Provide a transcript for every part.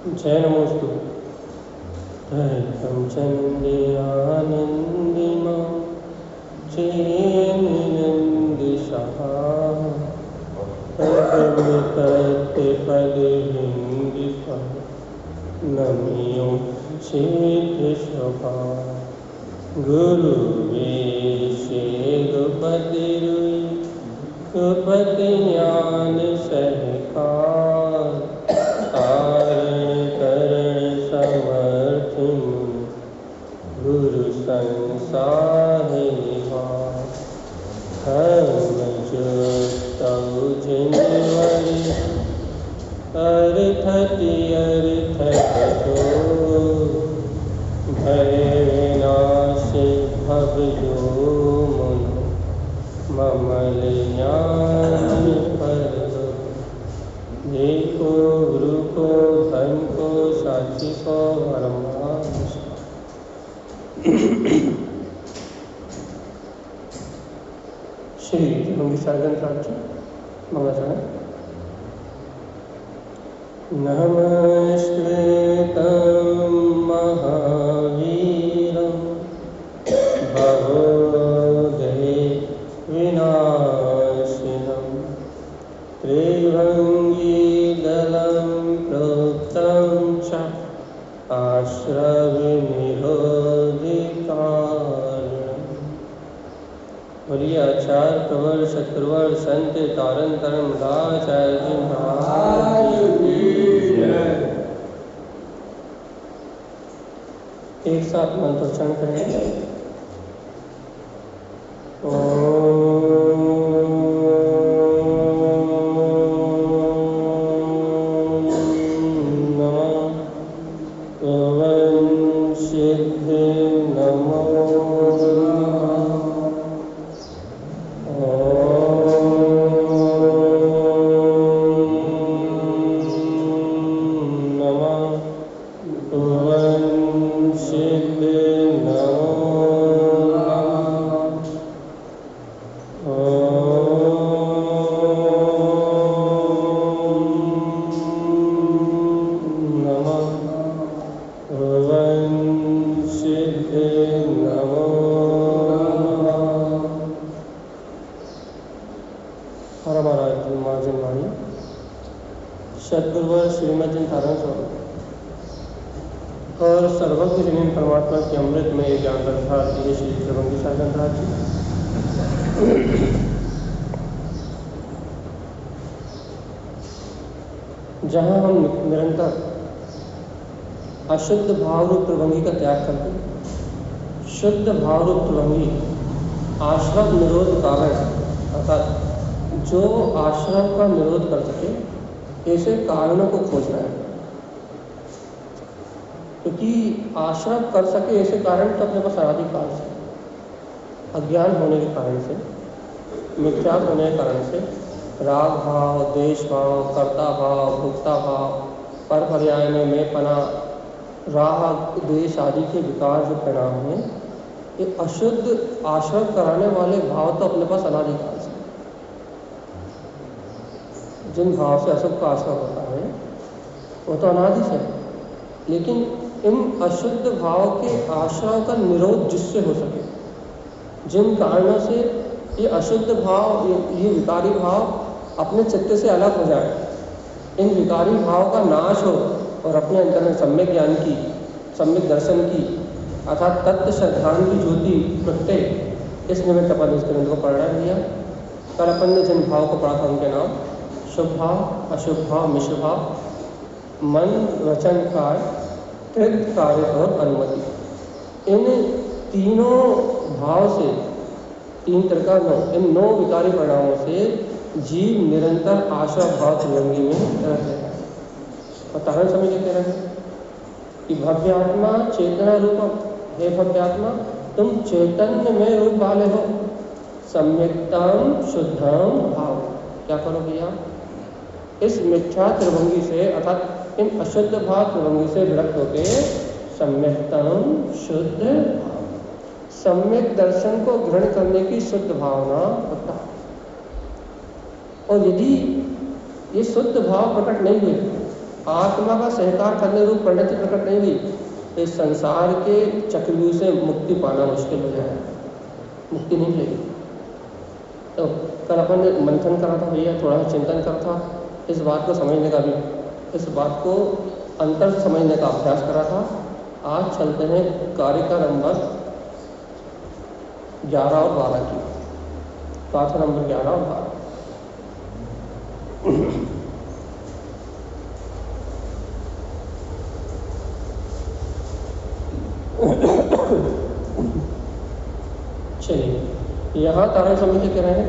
जय नमोस्तु। तं चन्द्रयानन्दिमा चेन्नन्दिशः तद्मितत्पदिहिन्दिशः नमियो चेतशभा गुरुवेशेगुपतिरुई गुपतिज्ञान सहकार कारण करण समर्थिन गुरु संसार निवार धर्म जुतौ जिनवरि अर्थति अर्थतो भय विनाशि भवयो ममल ज्ञान पर देखो गुरु को धन को साक्षी को परमात्मा। श्री मंगी साधन प्राची मंगलाचरण। नमस्कृतं महावीरं भवोदयविनाशिनं त्रिभङ्गिदलं प्रोक्तं च आश्रवनिरोधिकारणम्। बोलिए आचार्य प्रवर सत्प्रवर संत तारण तरम दाचार्य जी महाराज की जय। एक साथ मंत्रोच्चारण करेंगे। सद्गुरुवर श्रीमद धारण स्वामी और सर्वज्ञ जनीन परमात्मा के अमृत में ज्ञान रखा ये श्री त्रिभंगी साधन राज्य। जहाँ हम निरंतर अशुद्ध भाव रूप त्रिभंगी का त्याग करते, शुद्ध भाव रूप त्रिभंगी आश्रम निरोध कारण अर्थात जो आश्रम का निरोध कर सके ऐसे कारणों को खोजना है। क्योंकि आश्रम कर सके ऐसे कारण तो अपने पास अनादिकाल से, अज्ञान होने के कारण से, मिथ्या होने के कारण से, राग भाव, द्वेष भाव, कर्ता भाव, भोक्ता भाव, पर पर्याय में मैं पना, राग द्वेष आदि के विकार जो परिणाम हैं, ये अशुद्ध आश्रम कराने वाले भाव तो अपने पास अनादिकाल से, जिन भाव से अशुद्ध का आश्रय होता है वो तो अनादि से, लेकिन इन अशुद्ध भाव के आश्रय का निरोध जिससे हो सके, जिन कारणों से ये अशुद्ध भाव, ये विकारी भाव अपने चित्त से अलग हो जाए, इन विकारी भाव का नाश हो और अपने अंदर में सम्यक ज्ञान की, सम्यक दर्शन की अर्थात तत्व श्रद्धान की ज्योति प्रगटे, इस निमित्त अपन इस ग्रंथ को पढ़ रहे भैया। कल अपन ने जिन भाव को पढ़ा था उनके नाम शुभ भाव, अशुभ भाव, मिश्र भाव, मन वचन कार्य, कृत कार्य और अनुमति। इन तीनों भाव से, तीन प्रकार इन 9 विकारी परिणामों से जीव निरंतर आशा भाव त्रिभंगी में रहते हैं। उदाहरण समझ लेते रहे कि भव्यात्मा चेतना रूपम, हे भव्यात्मा तुम चैतन्य में रूप वाले हो, सम्यक्तम शुद्धम भाव। क्या करो भैया, इस मिथ्या त्रिभंगी से अर्थात इन अशुद्ध भाव त्रिभंगी से विरक्त होकर सम्यक्तम शुद्ध भाव, सम्यक दर्शन को ग्रहण करने की शुद्ध भावना रखता। और यदि ये शुद्ध भाव प्रकट नहीं हुए आत्मा का सहकार करने रूप परिणति प्रकट नहीं हुई, इस संसार के चक्रव्यूह से मुक्ति पाना मुश्किल हो जाएगा, मुक्ति नहीं मिलेगी। तो कल अपन ने मंथन करा था भैया, थोड़ा सा चिंतन करा था, इस बात को समझने का भी, इस बात को अंतर से समझने का अभ्यास करा था। आज चलते हैं कारिका नंबर 11 और 12 की, गाथा नंबर 11 और 12। चलिए, यहाँ तारण समय के कह रहे हैं,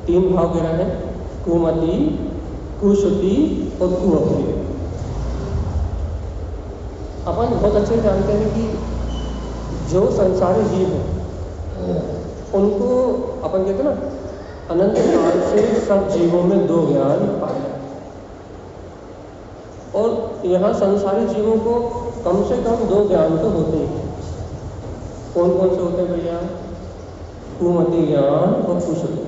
3 भाव कह रहे हैं, कुमति, कुश्रुति और कुअभ्री। अपन बहुत अच्छे जानते हैं कि जो संसारी जीव हैं उनको अपन कहते हैं ना, अनंत काल से सब जीवों में 2 ज्ञान पाए हैं। और यहाँ संसारी जीवों को कम से कम 2 ज्ञान तो होते ही हैं। कौन कौन से होते हैं भैया? कुमति ज्ञान और कुश्रुति।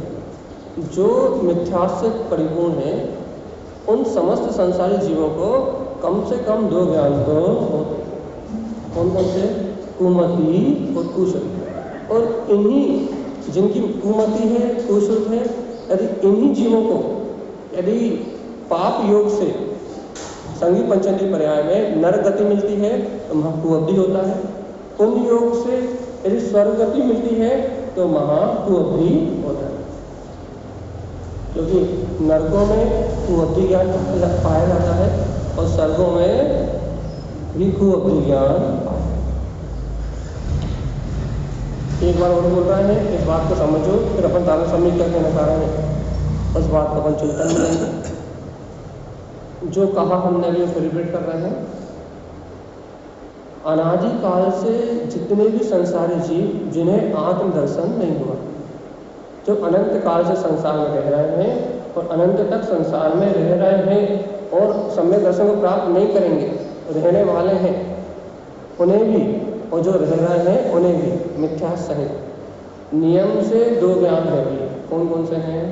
जो मिथ्या से परिपूर्ण है उन समस्त संसारी जीवों को कम से कम 2 ज्ञान तो होते हैं। कौन कौन से? कुमति और कुश्रुति। और इन्हीं जिनकी कुमति है, कुश्रुत है, यदि इन्हीं जीवों को यदि पाप योग से संगी पंचेंद्रिय पर्याय में नरक गति मिलती है तो महाकुअभ्री होता है। पुण्य योग से यदि स्वर्ग गति मिलती है तो महाकुअभ्री होता है। क्योंकि नरकों में कुअभ्री ज्ञान पाया जाता है और स्वर्गों में भी कुअभ्री ज्ञान। एक बार और बोल रहे हैं, इस बात को समझो, फिर अपन तारण समय क्या कहना चाह रहे हैं उस बात को अपन चिंतन करेंगे। जो कहा हमने अभी फिर रिपीट कर रहे हैं, अनादि काल से जितने भी संसारी जीव जिन्हें आत्म दर्शन नहीं हुआ, जो अनंत काल से संसार में रह रहे हैं और अनंत तक संसार में रह रहे हैं और सम्यक दर्शन को प्राप्त नहीं करेंगे, रहने वाले हैं उन्हें भी, और जो रह रहे हैं उन्हें भी मिथ्या सहित नियम से 2 ज्ञान है भी। कौन कौन से हैं?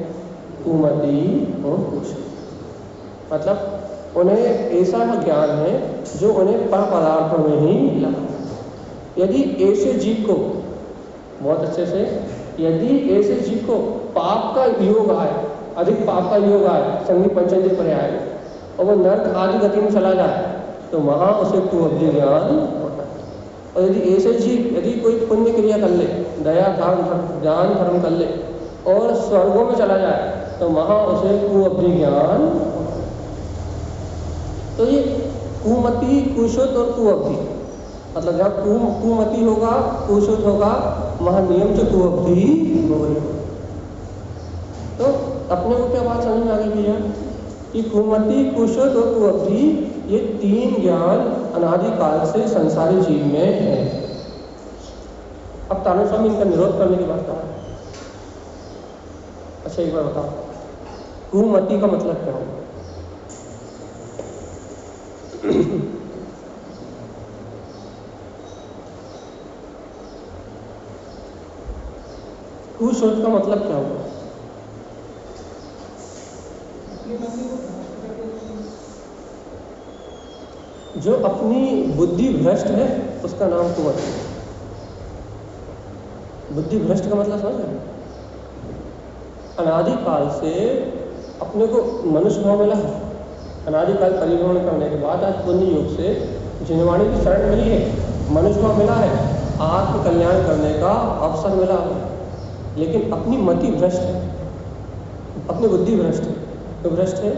कुमति और कुश्रुति। मतलब उन्हें ऐसा ज्ञान है जो उन्हें पर पदार्थों में ही लगा। यदि ऐसे जीव को, बहुत अच्छे से, यदि ऐसे जीव को पाप का योग आए, अधिक पाप का योग आए संगी पंचेंद्रिय पर्याय में, और वो नरक आदि गति में चला जाए तो वहाँ उसे कुअभ्री ज्ञान होता है। और यदि ऐसे जीव यदि कोई पुण्य क्रिया कर ले, दया दान धर्म कर ले और स्वर्गों में चला जाए तो वहाँ उसे कुअभ्री ज्ञान होता है। तो ये कुमति, कुश्रुत और कुअभ्री, मतलब जहाँ कुमति होगा, कुश्रुत होगा, वहाँ नियम से कुअभ्री होगी। तो अपने को क्या बात समझ में आ गई भैया कि कुमति, कुश्रुत और कुअभ्री ये 3 ज्ञान अनादि काल से संसारी जीव में है। अब तारण स्वामी इनका निरोध करने की बात कहा। अच्छा एक बार बताओ, कुमति का मतलब क्या होगा? कुश्रुत का मतलब क्या होगा? जो अपनी बुद्धि भ्रष्ट है उसका नाम कुमति है। बुद्धि भ्रष्ट का मतलब समझ रहे? अनादि काल से अपने को मनुष्य भाव मिला है, अनादि काल परिभ्रमण करने के बाद आज पुण्य योग से जिनवाणी की शरण मिली है, मनुष्य भाव मिला है, आत्म कल्याण करने का अवसर मिला है, लेकिन अपनी मति भ्रष्ट है, अपनी बुद्धि भ्रष्ट है। तो भ्रष्ट है,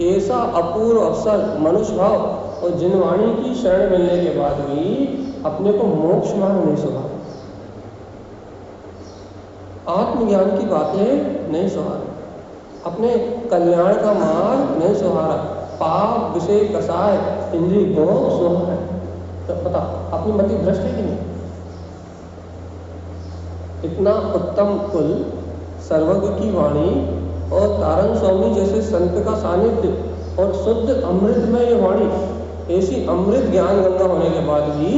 ऐसा अपूर्व अवसर मनुष्य भाव और जिनवाणी की शरण मिलने के बाद भी अपने को मोक्ष मार्ग नहीं सुधारा, आत्मज्ञान की बातें नहीं सुधारा, अपने कल्याण का मार्ग नहीं सुधारा, पाप विषय कसाय इंद्रिय भोग सुहाय। तो पता अपनी मति भ्रष्ट है कि नहीं? इतना उत्तम कुल, सर्वज्ञ की वाणी और तारण स्वामी जैसे संत का सानिध्य और शुद्ध अमृत में ये वाणी, ऐसी अमृत ज्ञान गंगा होने के बाद भी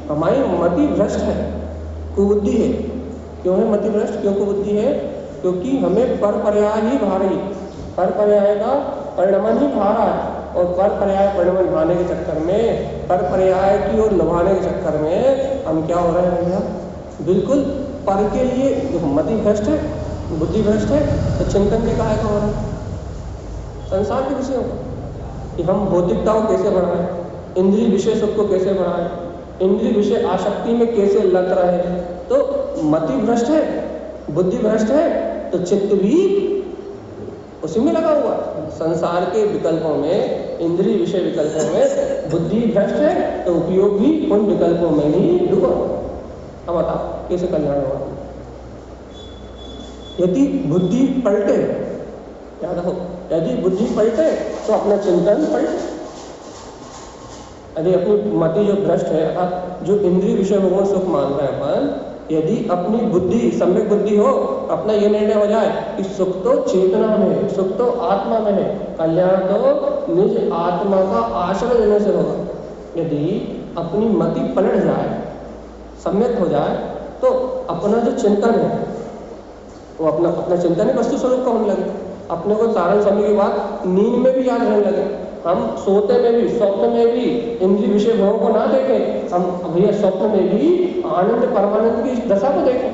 हमारी मति भ्रष्ट है, कुबुद्धि है। क्यों है मति भ्रष्ट? क्यों कुबुद्धि है? क्योंकि हमें पर पर्याय ही भा रही, पर पर्याय का परिणमन ही भा रहा है। और पर पर्याय परिणाम निभाने के चक्कर में, पर पर्याय की ओर लुभाने के चक्कर में हम क्या हो रहे हैं भैया, बिल्कुल पर के लिए मति भ्रष्ट है, बुद्धि भ्रष्ट है। तो चिंतन भी काहे का हो रहा है, संसार के विषयों का, कि हम भौतिकता को कैसे बढ़ाएं, इंद्रिय विषय सुख को कैसे बढ़ाएं, इंद्रिय विषय आसक्ति में कैसे लग रहे। तो मति भ्रष्ट है, बुद्धि भ्रष्ट है, तो चित्त भी उसी में लगा हुआ। संसार के विकल्पों में, इंद्रिय विषय विकल्पों में बुद्धि भ्रष्ट है, तो उपयोग भी उन विकल्पों में ही डूबा। अब बताओ कैसे कल्याण होगा। यदि बुद्धि पलटे, याद रखो, यदि बुद्धि पलटे तो अपना चिंतन पलटे। यदि अपनी मति जो भ्रष्ट है, अर्थात जो इंद्रिय विषय को सुख मान रहे हैं अपन, यदि अपनी बुद्धि सम्यक बुद्धि हो, अपना ये निर्णय हो जाए कि सुख तो चेतना में है, सुख तो आत्मा में है, कल्याण तो निज आत्मा का आश्रय लेने से होगा। यदि अपनी मति पलट जाए, सम्यक हो जाए, तो अपना जो चिंतन है वो अपना चिंतन ही वस्तु स्वरूप का होने लगे। अपने को सारण समय की बात नींद में भी याद रहने लगे। हम सोते में भी, स्वप्न में भी इंद्रिय विषय भोगों को ना देखें, हम भैया स्वप्न में भी आनंद परमानंद की दशा को देखें,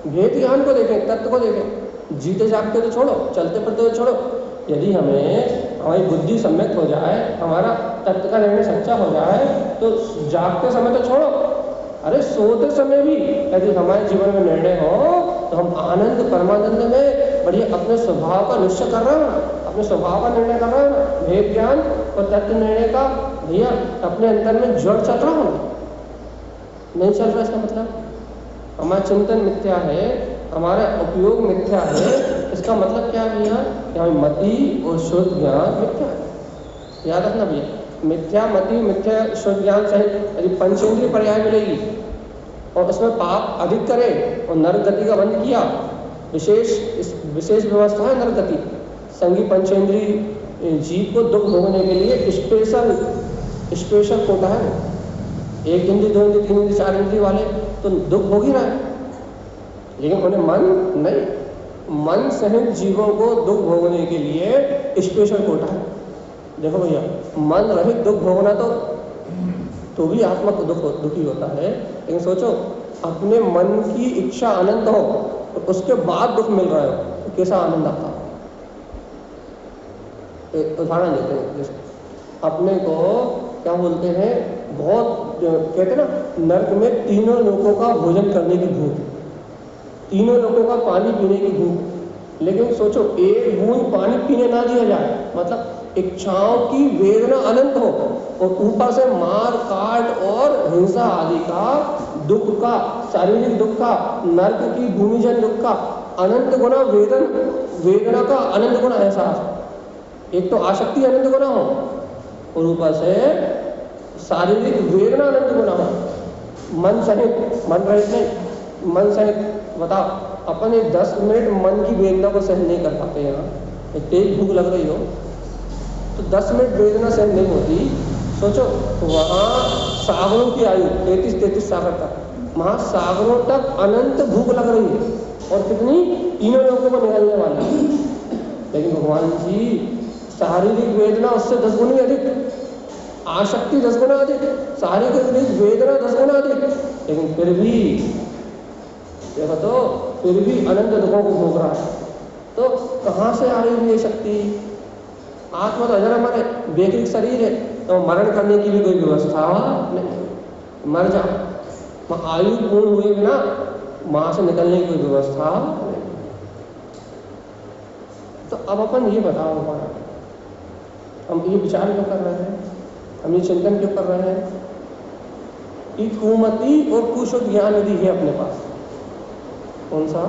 भेद ज्ञान को देखें, तत्व को देखें। जीते जागते तो छोड़ो, चलते फिरते तो छोड़ो। यदि हमारी बुद्धि सम्यक हो जाए, हमारा तत्व का निर्णय सच्चा हो जाए, तो जागते समय तो छोड़ो, अरे सोते समय भी यदि हमारे जीवन में निर्णय हो, तो हम आनंद परमानंद में बढ़िया अपने स्वभाव का निश्चय कर रहे हो ना, अपने स्वभाव का निर्णय कर रहे हो ना, भेद ज्ञान और तत्व निर्णय का भैया अपने अंदर में जड़ चल रहा हो, नहीं चल रहा। इसका मतलब हमारा चिंतन मिथ्या है, हमारा उपयोग मिथ्या है। इसका मतलब क्या है भैया, कि हमारी मति और शुद्ध ज्ञान मिथ्या है। याद रखना भैया, मिथ्या मति, मिथ्या शुद्ध ज्ञान सहित यदि पंचेंद्रिय पर्याय मिलेगी और उसमें पाप अधिक करे और नरक गति का बंद किया, विशेष व्यवस्था है नरक गति, संगी पंचेंद्रिय जीव को दुख भोगने के लिए स्पेशल कोटा है। एक इंद्रिय, दो इंद्रिय, तीन इंद्रिय, चार इंद्रिय वाले तो दुख भोग ही रहा है, लेकिन उन्हें मन नहीं, मन सहित जीवों को दुख भोगने के लिए स्पेशल कोटा है। देखो भैया, मन रहित दुख भोगना तो भी आत्मा को दुखी होता है, लेकिन सोचो अपने मन की इच्छा अनंत हो और उसके बाद दुख मिल रहा है, तो कैसा आनंद आता है। एक उदाहरण देते हैं, जैसे अपने को क्या बोलते हैं, बहुत कहते हैं ना, नरक में तीनों लोगों का भोजन करने की भूख, तीनों लोगों का पानी पीने की भूख, लेकिन सोचो एक बूंद पानी पीने ना दिया जाए, मतलब इच्छाओं की वेदना अनंत हो और ऊपर से मार काट और हिंसा आदि का दुख का, शारीरिक दुख का, नरक की भूमिजन दुख का अनंत गुना वेदना का अनंत गुना एहसास। एक तो आसक्ति अनंत गुना हो और ऊपर से शारीरिक वेदना अनंत गुना हो, मन सहित, मन रहित नहीं, मन सहित। बताओ अपन 10 मिनट मन की वेदना को सहन नहीं कर पाते। यहाँ तेज भूख लग रही हो तो 10 मिनट वेदना सहन नहीं होती। सोचो वहाँ सागरों की आयु 33 सागर तक, वहाँ सागरों तक अनंत भूख लग रही है और कितनी, तीनों लोगों को निकलने वाली है। लेकिन भगवान जी शारीरिक वेदना उससे 10 गुनी अधिक, आसक्ति 10 गुना अधिक, शारीरिक वेदना 10 गुना अधिक, लेकिन फिर भी देखो तो फिर भी अनंत दुखों को भोग रहा है। तो कहाँ से आ रही ये शक्ति? आत्मा तो अजर अमर है, वैकृत शरीर है, तो मरण करने की भी कोई व्यवस्था नहीं, मर जाओ, आयु पूर्ण हुए बिना वहाँ से निकलने की कोई व्यवस्था नहीं। तो अब अपन ये बताओ हमारा, हम ये विचार क्यों कर रहे हैं, हम ये चिंतन क्यों कर रहे हैं कि कुमति और कुशुद्ध ज्ञान यदि है अपने पास, कौन सा,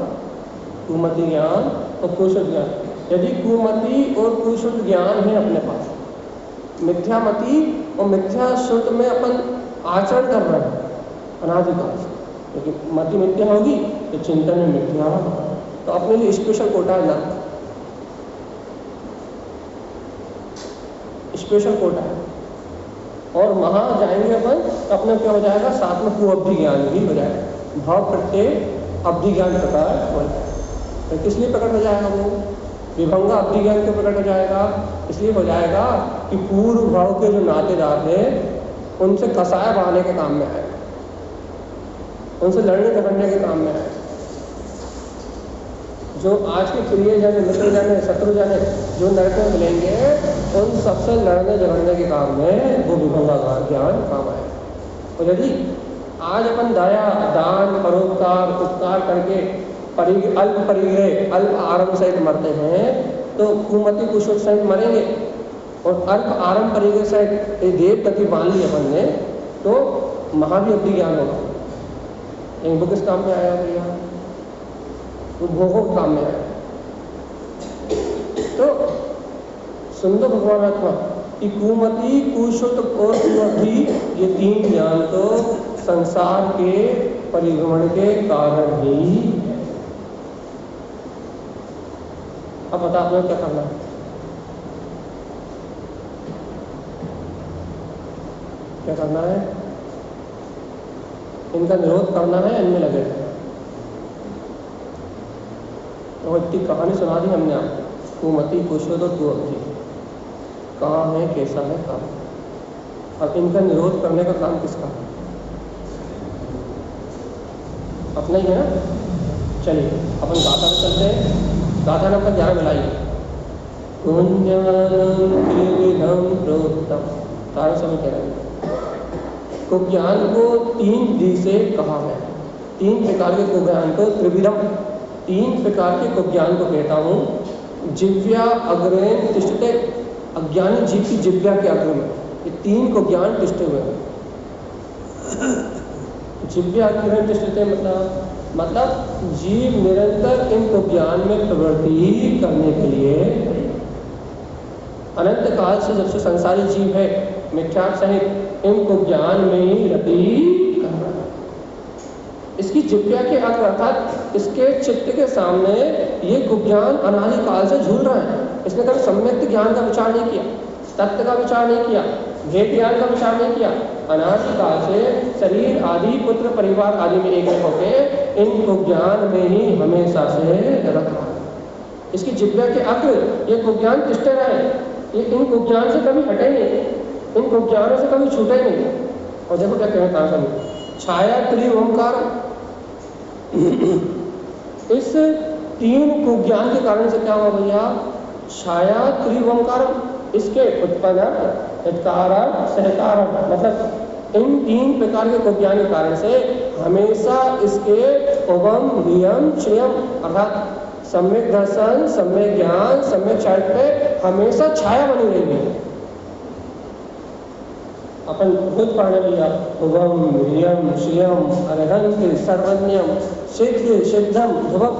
कुमति ज्ञान और कुशुद्ध ज्ञान, यदि कुमति और कुशुद्ध ज्ञान है अपने पास, मिथ्यामति और मिथ्या शुद्ध में अपन आचरण कर रहे हैं अनादिकाल से, लेकिन मति मिथ्या होगी तो चिंतन में मिथ्या होगा, तो अपने लिए स्पेशल कोटा है ना, स्पेशल कोटा है। और वहाँ जाएंगे अपन तो अपने क्या हो जाएगा, साथ में कुअब्धि ज्ञान भी हो जाएगा, भाव प्रत्यय अवधि ज्ञान प्रकार हो जाएगा। तो किस लिए प्रकट हो जाएगा वो, विभंगा अवधि ज्ञान क्यों प्रकट हो जाएगा? इसलिए हो जाएगा कि पूर्व भाव के जो नातेदार थे उनसे कसाया बहाने के काम में आए, उनसे लड़ने झगड़ने के काम में आए। जो आज के प्रियजन, मित्रजन, शत्रुजन जो नरक में मिलेंगे, उन सबसे लड़ने झगड़ने के काम में वो विभंगा ज्ञान काम आए। और यदि आज अपन दया, दान, परोपकार, उपकार करके अल्प परिग्रह, अल्प आरंभ सहित मरते हैं, तो कुमति कुशल सहित मरेंगे। और अल्प आरंभ परिग्रह सहित देव गति मान ली अपन ने, तो महावीर ज्ञान होगा। इनको किस काम में आया भैया? भोगों के काम में आया। तो सुंदर भगवान आत्मा कि कुमति, कुशुत और कुमति, ये तीन ज्ञान तो संसार के परिभ्रमण के कारण ही है। अब बता आपने क्या करना है? क्या करना है? इनका निरोध करना है, इनमें लगे रहना। तो इतनी कहानी सुना दी हमने आपको, कुमति, कुशुत और कुअवधि कहाँ है, कैसा है, कहाँ। अब इनका निरोध करने का काम किसका है? अपना ही है ना। चलिए अपन गाथा में चलते हैं। गाथा ने अपन ध्यान मिलाइए। सारे समय कह रहे हैं कुज्ञान को 3 डी से कहा है। 3 प्रकार के कुज्ञान को त्रिविधम, 3 प्रकार के कुज्ञान को कहता हूँ। जिव्या अग्रेण तिष्ठते, अज्ञानी जीव की जिव्या के अग्र में ये 3 को ज्ञान तिष्ठे हुए हैं। जिव्या अग्रेण तिष्ठते मतलब जीव निरंतर इनको ज्ञान में प्रवृत्ति करने के लिए अनंत काल से, जब से संसारी जीव है, मिथ्या सहित इनको ज्ञान में ही रति कर रहा है। इसकी जिव्या के अग्र अर्थात इसके चित्त के सामने ये कुज्ञान अनादि काल से झूल रहा है। इसने कभी सम्यक ज्ञान का विचार नहीं किया, तत्व का विचार नहीं किया, भेद ज्ञान का विचार नहीं किया। अनादि काल से शरीर आदि, पुत्र, परिवार आदि में एक होके इन ज्ञान में ही हमेशा से रखा है। इसकी जिव्या के अग्र ये कुज्ञान तिष्ठे रहे, ये इन कुज्ञान से कभी हटे नहीं, इन कुज्ञानों से कभी छूटे नहीं। और देखो क्या कहते हैं, छाया त्रिओंकार। इस 3 कुज्ञान के कारण से क्या हुआ भैया? छाया त्रिओंकार, इसके उत्पन्न, हितकारक, सहकारक, मतलब इन 3 प्रकार के कुज्ञान के कारण से हमेशा इसके उगम, नियम, क्षयम अर्थात सम्यक दर्शन, सम्यक ज्ञान, सम्यक चारित्र्य हमेशा छाया बनी रहेगी। अपन खुद पढ़ने लिया, उगम, नियम, क्षयम, अरहंत, सर्वज्ञम, सिद्ध, सिद्धम, ध्रुवम।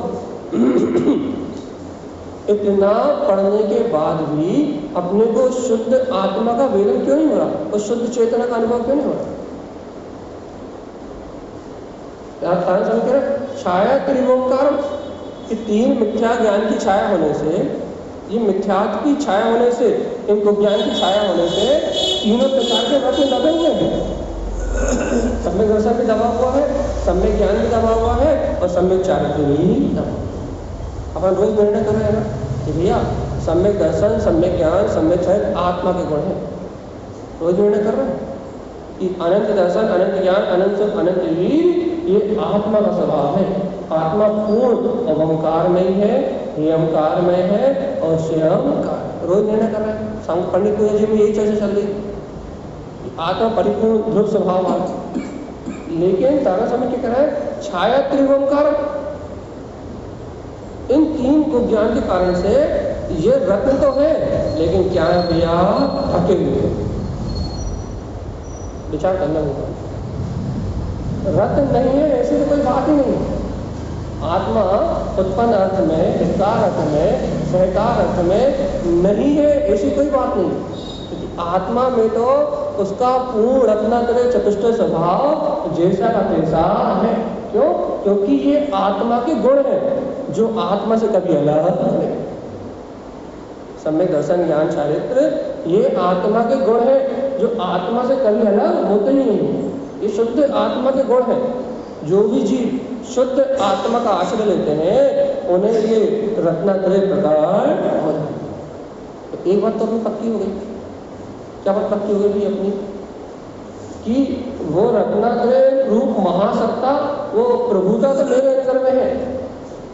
इतना पढ़ने के बाद भी अपने को शुद्ध आत्मा का वेदन क्यों नहीं हो रहा, और शुद्ध चेतना का अनुभव क्यों नहीं हो रहा? कारण समझ कर छाया त्रिओंकार कि 3 मिथ्या ज्ञान की छाया होने से, ये मिथ्यात्व की छाया होने से, इनको ज्ञान की छाया होने से तीनों प्रकार के वृत्ति दबे हुए हैं। सम्यक दर्शन भी दबा हुआ है, सम्यक ज्ञान भी दबा हुआ है, और सम्यक चारित्र्य भी दबा। अपन रोज निर्णय कर रहे हैं ना कि भैया सम्यक दर्शन, सम्यक ज्ञान, सम्यक चारित्र्य आत्मा के गुण हैं। रोज निर्णय कर रहे हैं कि अनंत दर्शन, अनंत ज्ञान, अनंत सुख, अनंत वीर ये आत्मा का स्वभाव है। आत्मा पूर्ण अहंकार में ही है, नियमकार में है और स्वयंकार। रोज निर्णय कर रहे हैं। पंडित जी में यही चर्चा चल रही, आत्मा परिपूर्ण ध्रुव स्वभाव है। लेकिन तारा समय क्या कह रहा है? छाया त्रिओंकार। इन 3 को ज्ञान के कारण से ये रत्न तो है, लेकिन क्या है भैया? थके हुए। विचार करना होगा। रत्न नहीं है ऐसी तो कोई बात ही नहीं। आत्मा उत्पन्न अर्थ में, हितकार अर्थ में, सहकार अर्थ में नहीं है ऐसी कोई बात नहीं, क्योंकि आत्मा में तो उसका पूर्ण रत्नात्रय चतुष्टय स्वभाव जैसा का तैसा है। क्यों? क्योंकि ये आत्मा के गुण है जो आत्मा से कभी अलग नहीं। सम्यक दर्शन, ज्ञान, चारित्र्य ये आत्मा के गुण है जो आत्मा से कभी अलग होते ही नहीं। ये शुद्ध आत्मा के गुण है। जो भी जीव शुद्ध आत्मा का आश्रय लेते हैं उन्हें ये रत्नात्रय प्रकट हो जाए। तो एक बात तो अपनी पक्की हो गई। क्या बात पक्की हो गई अपनी? कि वो रत्नात्रय रूप महासत्ता, वो प्रभुता तो मेरे अंदर में है,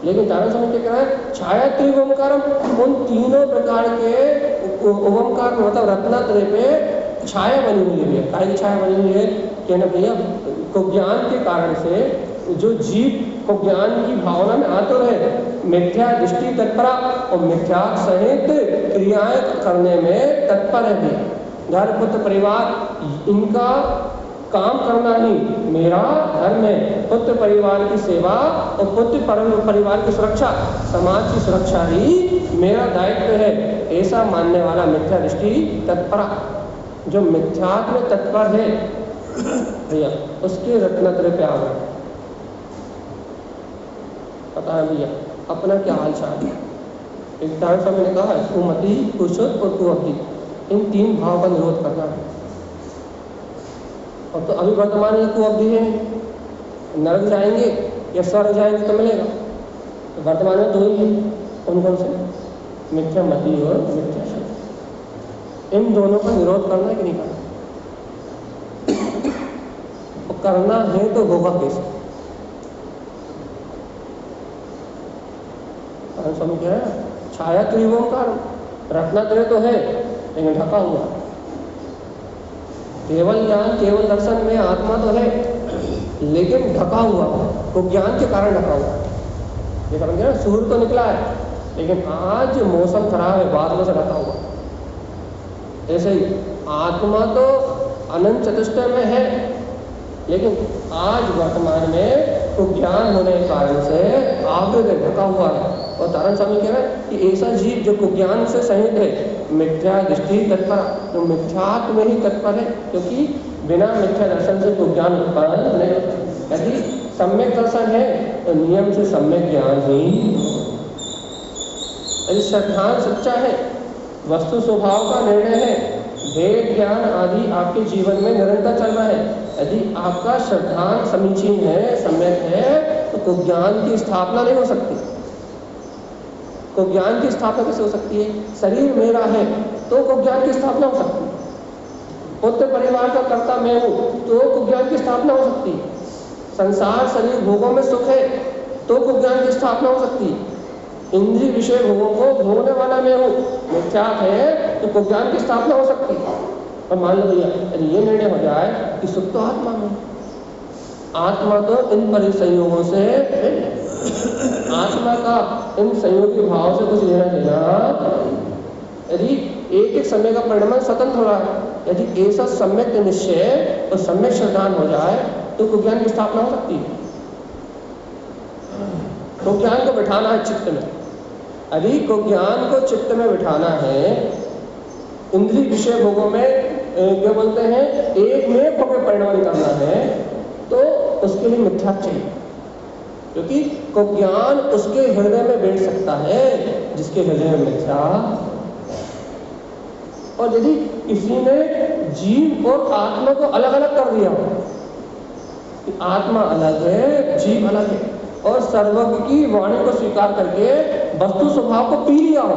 लेकिन तारण समय क्या कह रहा है? छायात्रय ओमकारम, उन तीनों प्रकार के ओमकार मतलब रत्नात्रय पे छाया बनी हुई है। काय की छाया बनी हुई है? कहना भैया को ज्ञान के कारण से जो जीव को ज्ञान की भावना में आतुर है, मिथ्या दृष्टि तत्परा और मिथ्या सहित क्रियाएं करने में तत्पर है भी। घर पुत्र परिवार इनका काम करना ही मेरा धर्म है। पुत्र परिवार की सेवा और पुत्र परिवार की सुरक्षा, समाज की सुरक्षा ही मेरा दायित्व है, ऐसा मानने वाला मिथ्या दृष्टि तत्परा, जो मिथ्यात्व में तत्पर है भैया, उसके रत्नत्रय पे आ गए। पता है भैया अपना क्या हाल चाल है? एक टाइम से मैंने कहा है कुमति, कुशुद्ध और कुअब्धि, इन तीन भाव का निरोध करना है। और तो अभी वर्तमान में कुअब्धि है, नरक जाएंगे या स्वर्ग जाएंगे तो मिलेगा। तो वर्तमान में दो ही है, कौन कौन से? मिथ्या मति और मिथ्या शक्ति। इन दोनों का निरोध करना है कि नहीं करना? करना है तो होगा कैसे? स्वामी कह रहे हैं छाया त्रिवोंकार, रत्नात्रय तो है लेकिन ढका हुआ। केवल ज्ञान केवल दर्शन में आत्मा तो है लेकिन ढका हुआ, तो ज्ञान के कारण ढका हुआ। ये करेंगे ना, सूर्य तो निकला है लेकिन आज मौसम खराब है, बादलों से ढका हुआ। ऐसे ही आत्मा तो अनंत चतुष्टय में है, लेकिन आज वर्तमान में तो ज्ञान होने के कारण से आगे ढका हुआ है। और तारण स्वामी कह रहे हैं कि ऐसा जीव जो ज्ञान से सहित है, मिथ्या दृष्टि तत्पर, तो मिथ्यात्व में ही तत्पर है, क्योंकि बिना मिथ्या दर्शन से ज्ञान उत्पन्न नहीं होता। यदि सम्यक दर्शन है तो नियम से सम्यक ज्ञान ही। यदि श्रद्धांत सच्चा है, वस्तु स्वभाव का निर्णय है, वेद ज्ञान आदि आपके जीवन में निरंतर चल रहा है, यदि आपका श्रद्धांत समीचीन है, सम्यक है, तो ज्ञान की स्थापना नहीं हो सकती। तो ज्ञान की स्थापना कैसे हो सकती है? शरीर मेरा है तो ज्ञान की स्थापना हो सकती है। पुत्र परिवार का कर्ता मैं हूँ तो ज्ञान की स्थापना हो सकती है। संसार शरीर भोगों में सुख है तो ज्ञान की स्थापना हो सकती है। इंद्रिय विषय भोगों को भोगने वाला मैं हूँ, मिथ्या है तो ज्ञान की स्थापना हो सकती है। और मान लो भैया यदि ये निर्णय हो जाए कि सुख तो आत्मा में, आत्मा तो इन परिसंयोगों से, आत्मा का इन संयोगी भाव से कुछ लेना देना। यदि एक एक समय का परिणाम स्वतंत्र हो रहा है, यदि ऐसा सम्यक निश्चय और सम्यक श्रद्धान हो जाए तो ज्ञान की स्थापना हो सकती है। तो ज्ञान को बिठाना है चित्त में, यदि को ज्ञान को चित्त में बिठाना है, इंद्रिय विषय भोगों में क्या बोलते हैं एक में होकर परिणाम करना है, तो उसके लिए मिथ्या चाहिए, क्योंकि को ज्ञान उसके हृदय में बैठ सकता है जिसके हृदय में मिथ्या। और यदि किसी ने जीव और आत्मा को अलग अलग कर दिया हो कि आत्मा अलग है, जीव अलग है, और सर्वज्ञ की वाणी को स्वीकार करके वस्तु स्वभाव को पी लिया हो,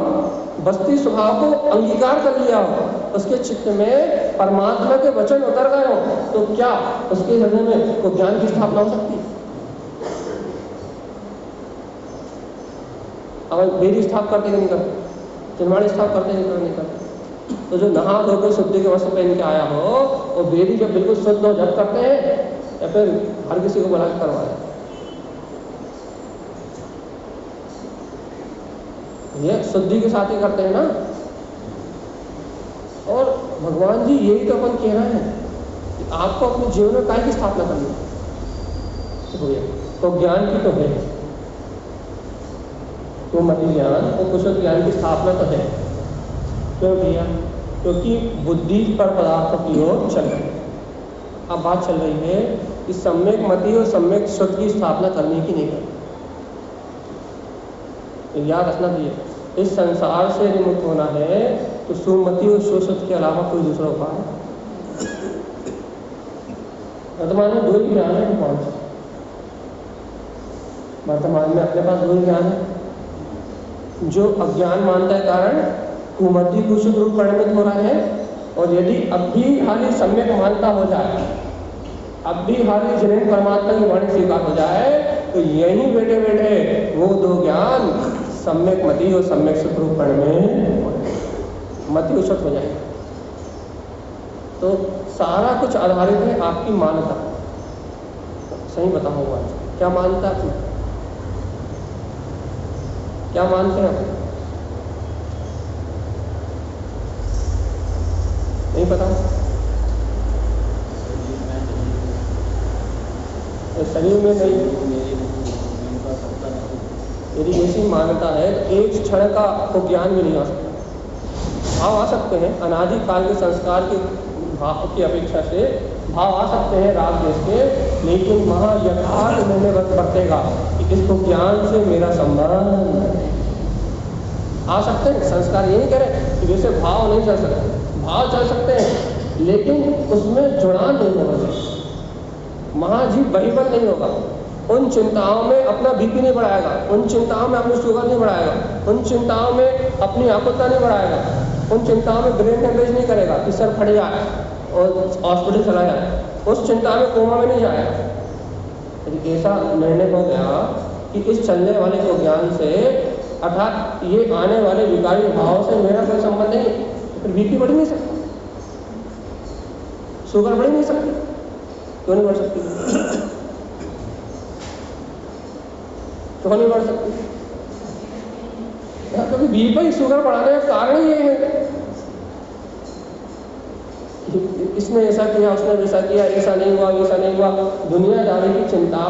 वस्तु स्वभाव को अंगीकार कर लिया हो, उसके चित्त में परमात्मा के वचन उतर गए हो, तो क्या उसके हृदय में को ज्ञान की स्थापना हो सकती है? अब वेदी स्थाप करते नहीं करते, चिन्माड़ी स्थाप करते नहीं करते। तो जो नहा धोकर शुद्धि के वस्त्र पहन के आया हो, और वेदी जब बिल्कुल शुद्ध हो जब करते हैं या फिर हर किसी को बुला के करवाए? ये शुद्धि के साथ ही करते हैं ना। और भगवान जी यही तो अपन कह रहे हैं कि आपको अपने जीवन में काय की स्थापना करनी है। तो ज्ञान की तो है, तो मति ज्ञान और कुशल ज्ञान की स्थापना तो है। क्यों भैया? क्योंकि बुद्धि पर पदार्थों की ओर चल रही है। अब बात चल रही है कि सम्यक मति और सम्यक शुद्ध की स्थापना करनी की नहीं करनी। तो याद रखना भैया, इस संसार से विमुक्त होना है तो सुमति और सुशुद्ध के अलावा कोई दूसरा उपाय। वर्तमान में दो ही ज्ञान है, कौन सा? वर्तमान में अपने पास दो ही ज्ञान है, जो अज्ञान मानता है कारण कुमति कुशुक रूप परिणमित हो रहा है। और यदि अब भी हानि सम्यक मानता हो जाए, अब भी हानि जिन्हें परमात्मा की वाणी स्वीकार हो जाए, तो यही बैठे बैठे वो दो ज्ञान सम्यक मति और सम्यक सुख रूप में मति उषत हो जाएगा। तो सारा कुछ आधारित है आपकी मान्यता। सही बताऊंगा क्या मानता है, क्या मानते हैं आप? नहीं पता? शरीर में नहीं, यदि ऐसी मान्यता है तो एक क्षण का तो ज्ञान भी नहीं आ सकता। भाव आ सकते हैं अनादि काल के संस्कार के भाव की अपेक्षा से, भाव आ सकते हैं राग देश के, लेकिन वहाँ यथार्थ मैंने बरतेगा कि इसको ज्ञान से मेरा संबंध आ सकते हैं। संस्कार ये नहीं कह रहे कि जैसे भाव नहीं चल सकते, भाव चल सकते हैं लेकिन उसमें जुड़ान नहीं होगा, महाजीव बहिबल नहीं होगा। उन चिंताओं में अपना बीपी नहीं बढ़ाएगा, उन चिंताओं में अपनी शुगर नहीं बढ़ाएगा, उन चिंताओं में अपनी आकुलता नहीं बढ़ाएगा, उन चिंताओं में ब्रेन हेमरेज नहीं करेगा कि सर फट जाए और हॉस्पिटल चला जाए, उस चिंता में कोमा में नहीं जाएगा। यदि ऐसा निर्णय हो गया कि इस चलने वाले को ज्ञान से, अर्थात ये आने वाले विकारी भाव से मेरा कोई संबंध नहीं, फिर बीपी बढ़ नहीं सकता, शुगर बढ़ नहीं सकती। क्यों नहीं बढ़ सकती? क्यों नहीं बढ़ सकती? क्योंकि बीपी शुगर बढ़ाने का कारण ही ये है, इसने ऐसा किया, उसने वैसा किया, ऐसा नहीं हुआ, वैसा नहीं हुआ। दुनियादारी की चिंता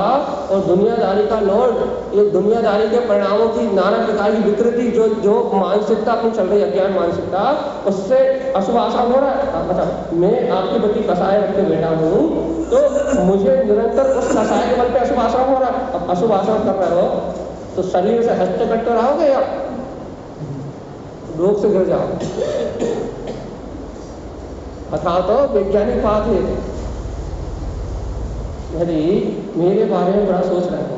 और दुनियादारी का लोड, ये दुनियादारी के परिणामों की नाना प्रकार की विकृति जो मानसिकता अपनी चल रही है, अज्ञान मानसिकता, उससे अशुभ आश्रम हो रहा है। मतलब मैं आपके प्रति कसाय रख के बैठा हूँ तो मुझे निरंतर उस कसाय के बल पे अशुभ आश्रम हो रहा है। अब अशुभ आश्रम कर रहे हो तो शरीर से हंसते कटते रहोगे या रोग से गिर जाओ। अथा तो वैज्ञानिक बात है। यदि मेरे बारे में बड़ा सोच रहे हो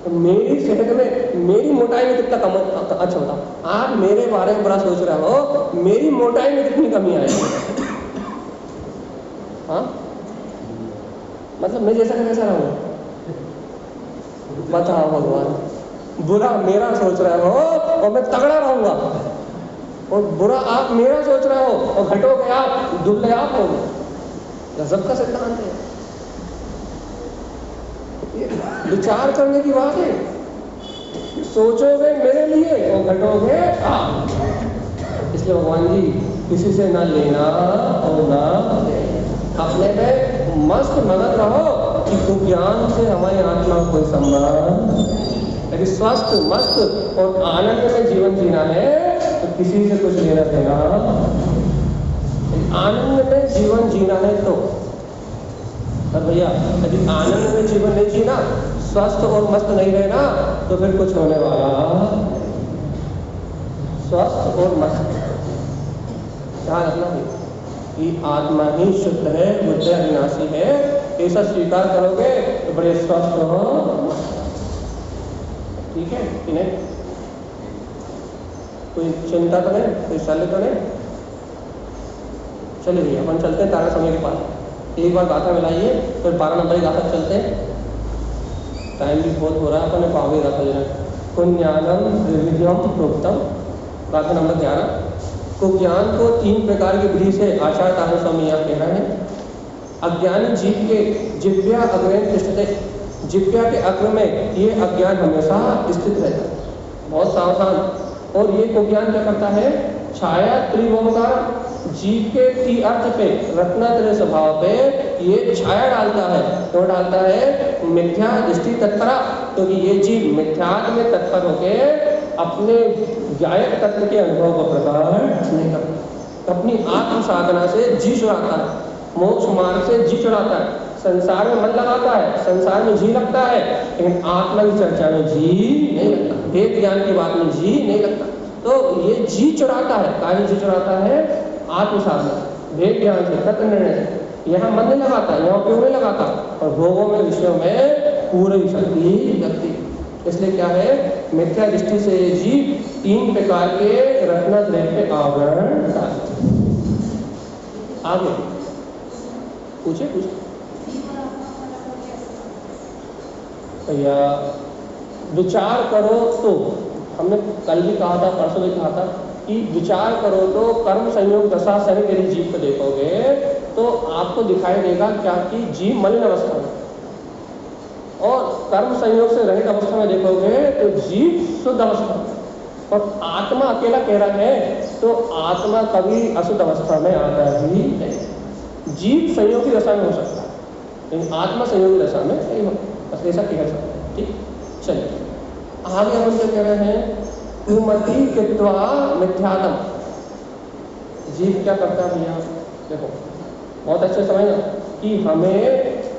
तो मेरी सेहत में, मेरी मोटाई में कितना कम अच्छा होता, आप मेरे बारे में बड़ा सोच रहे हो, मेरी मोटाई में कितनी कमी आएगी? हाँ, मतलब मैं जैसा कैसा रहूँ? बताओ भगवान। बुरा मेरा सोच रहे हो और मैं तगड़ा रहूंगा, और बुरा आप मेरा सोच रहे हो और घटोगे आप, दुबले आप हो। गजब का सिद्धांत है, विचार करने की बात है। सोचोगे मेरे लिए और घटोगे आप। इसलिए भगवान जी किसी से ना लेना और ना अपने में मस्त मगन रहो कि ज्ञान से हमारी आत्मा को कोई संबंध। यदि स्वस्थ मस्त और आनंद में जीवन जीना है तो किसी से कुछ लेना देना, आनंद में जीवन जीना है तो। और भैया यदि आनंद में जीवन नहीं जीना, स्वस्थ और मस्त नहीं रहना, तो फिर कुछ होने वाला। स्वस्थ और मस्त ध्यान रखना है कि आत्मा ही शुद्ध है, बुद्ध अविनाशी है, ऐसा स्वीकार करोगे तो बड़े स्वस्थ हो। ठीक है कि नहीं? कोई चिंता तो नहीं, कोई शल्य तो नहीं? चलिए अपन चलते हैं तारा समय के पास। एक बार गाथा मिलाइए फिर 12 नंबर की गाथा चलते हैं। टाइम भी बहुत हो रहा है, अपन पावे गाथा लेना। कुज्ञानम द्विविध्यम प्रोक्तम, गाथा नंबर 11। कुज्ञान को 3 प्रकार की विधि से आचार्य तारण स्वामी यहाँ कह रहे हैं। अज्ञानी जीव के जिव्या अग्रहण तिष्ठते, जिव्या के अग्र में ये अज्ञान हमेशा स्थित रहता है, बहुत सावधान। और ये कुज्ञान क्या करता है? छाया त्रिभुवनकार, जीव के ती अर्थ पे, रत्नात्रय स्वभाव पे ये छाया डालता है। क्यों डालता है? मिथ्या दृष्टि तत्परा, क्योंकि ये जीव मिथ्यात्व में तत्पर होके अपने गायक तत्व के अनुभव को प्रकट नहीं करता, अपनी आत्म साधना से जी चुराता है, मोक्ष मार्ग से जी चुराता है, संसार में मन लगाता है, संसार में जी लगता है, लेकिन आत्मा की चर्चा में जी नहीं लगता, वेद ज्ञान की बात में जी नहीं लगता। तो ये जी चुराता है, काहे जी चुराता है? आत्म साधना, वेद ज्ञान से, तत्व निर्णय से। यहाँ मन नहीं लगाता, यहाँ उपयोग नहीं लगाता, और भोगों में, विषयों में पूरी शक्ति लगती। इसलिए क्या है, मिथ्या दृष्टि से ये जीव 3 प्रकार के रत्नद्रव्य पे आवरण डालते हैं। आगे पूछे भैया, विचार करो तो हमने कल भी कहा था, परसों भी कहा था कि विचार करो तो कर्म संयोग दशा शरीर यदि जीव को देखोगे तो आपको दिखाई देगा क्या कि जीव मलिन अवस्था में, और कर्म संयोग से रहित अवस्था में देखोगे तो जीव शुद्ध अवस्था में, और आत्मा अकेला कह रहा है तो आत्मा कभी अशुद्ध अवस्था में आता ही नहीं। जीव संयोगी दशा में हो सकता है लेकिन आत्मा संयोगी दशा में नहीं हो, बस ऐसा कह सकते हैं। ठीक, चलिए आगे हम क्या कह रहे हैं, कुमति कृत्वा मिथ्यात्म। जीव क्या करता है भैया, देखो बहुत अच्छे समझना कि हमें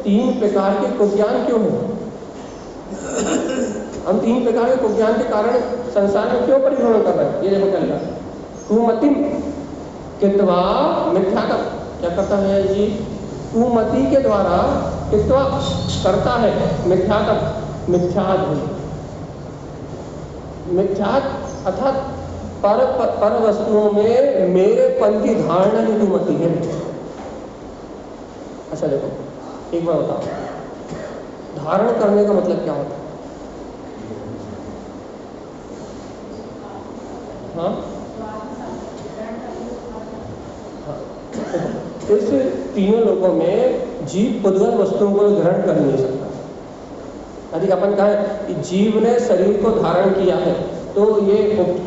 3 प्रकार के कुज्ञान क्यों है, हम 3 प्रकार के कुज्ञान के कारण संसार में क्यों परिभ्रमण कर रहे हैं। ये देखो क्या लिखा, कुमति कृत्वा मिथ्यात्म। क्या करता है जी, कुमति के द्वारा कृत्वा करता है मिथ्यात्म, मिथ्यात अर्थात पर वस्तुओं में मेरेपन की धारणा की कुमति है। अच्छा देखो एक बार बताओ, धारण करने का मतलब क्या होता है? हाँ, इस तीनों लोगों में जीव पुद्गल वस्तुओं को ग्रहण कर नहीं सकता। यदि अपन कहें कि जीव ने शरीर को धारण किया है तो ये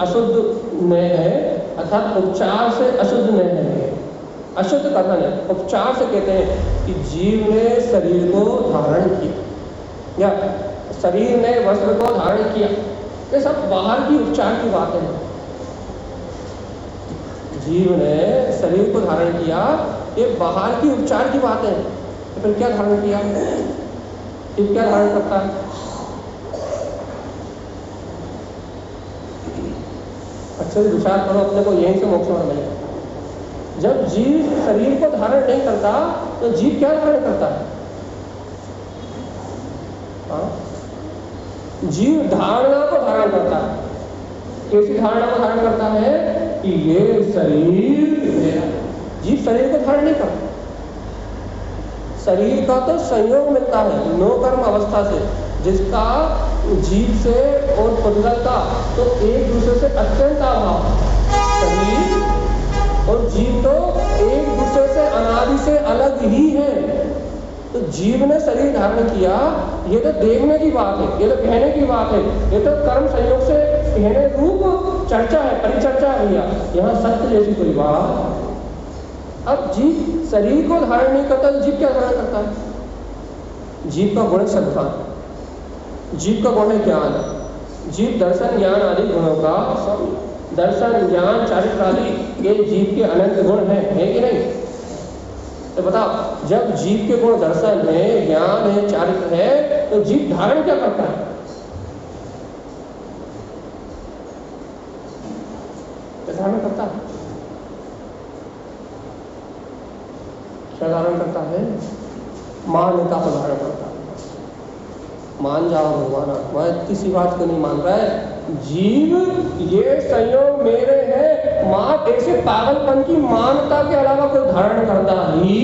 अशुद्ध नय है, अर्थात उपचार से अशुद्ध नय है। अशुद्ध कथन है, उपचार से कहते हैं कि जीव ने शरीर को धारण किया या शरीर ने वस्त्र को धारण किया, ये सब बाहर की उपचार की बात है। जीव ने शरीर को धारण किया, ये बाहर की उपचार की बात है। तो फिर क्या धारण किया, जीव क्या धारण करता है? अच्छे से विचार करो, अपने को यहीं से मोक्ष में मिलेगा। जब जीव शरीर को धारण नहीं करता तो जीव क्या धारण करता है? जीव धारणा को धारण करता है। कैसी धारणा को धारण करता है कि ये शरीर मेरा। जीव शरीर को धारण नहीं करता, शरीर का तो संयोग मिलता है नो कर्म अवस्था से, जिसका जीव से और पुद्गल का तो एक दूसरे से अत्यंत अभाव। शरीर और जीव तो एक दूसरे से अनादि से अलग ही है। तो जीव ने शरीर धारण किया, ये तो देखने की बात है, ये तो कहने की बात है, ये तो कर्म संयोग से कहने रूप चर्चा है, परिचर्चा है भैया, यहाँ सत्य जैसी कोई बात। अब जीव शरीर को धारण नहीं करता तो जीव क्या धारण करता है? जीव का गुण श्रद्धा, जीव का गुण है ज्ञान। जीव दर्शन ज्ञान आदि गुणों का सब, दर्शन ज्ञान चारित्र आदि ये जीव के अनंत गुण है कि नहीं? तो बताओ, जब जीव के गुण दर्शन है, ज्ञान है, चारित्र है, तो जीव धारण क्या करता है? क्या धारण करता है? क्या धारण करता है? मान्यता को धारण करता है। मान जाओ भगवान, मैं इतनी सी बात को नहीं मान रहा है। जीव ये संयोग मेरे है, मां ऐसे पागलपन की मानता के अलावा कोई धारण करता ही।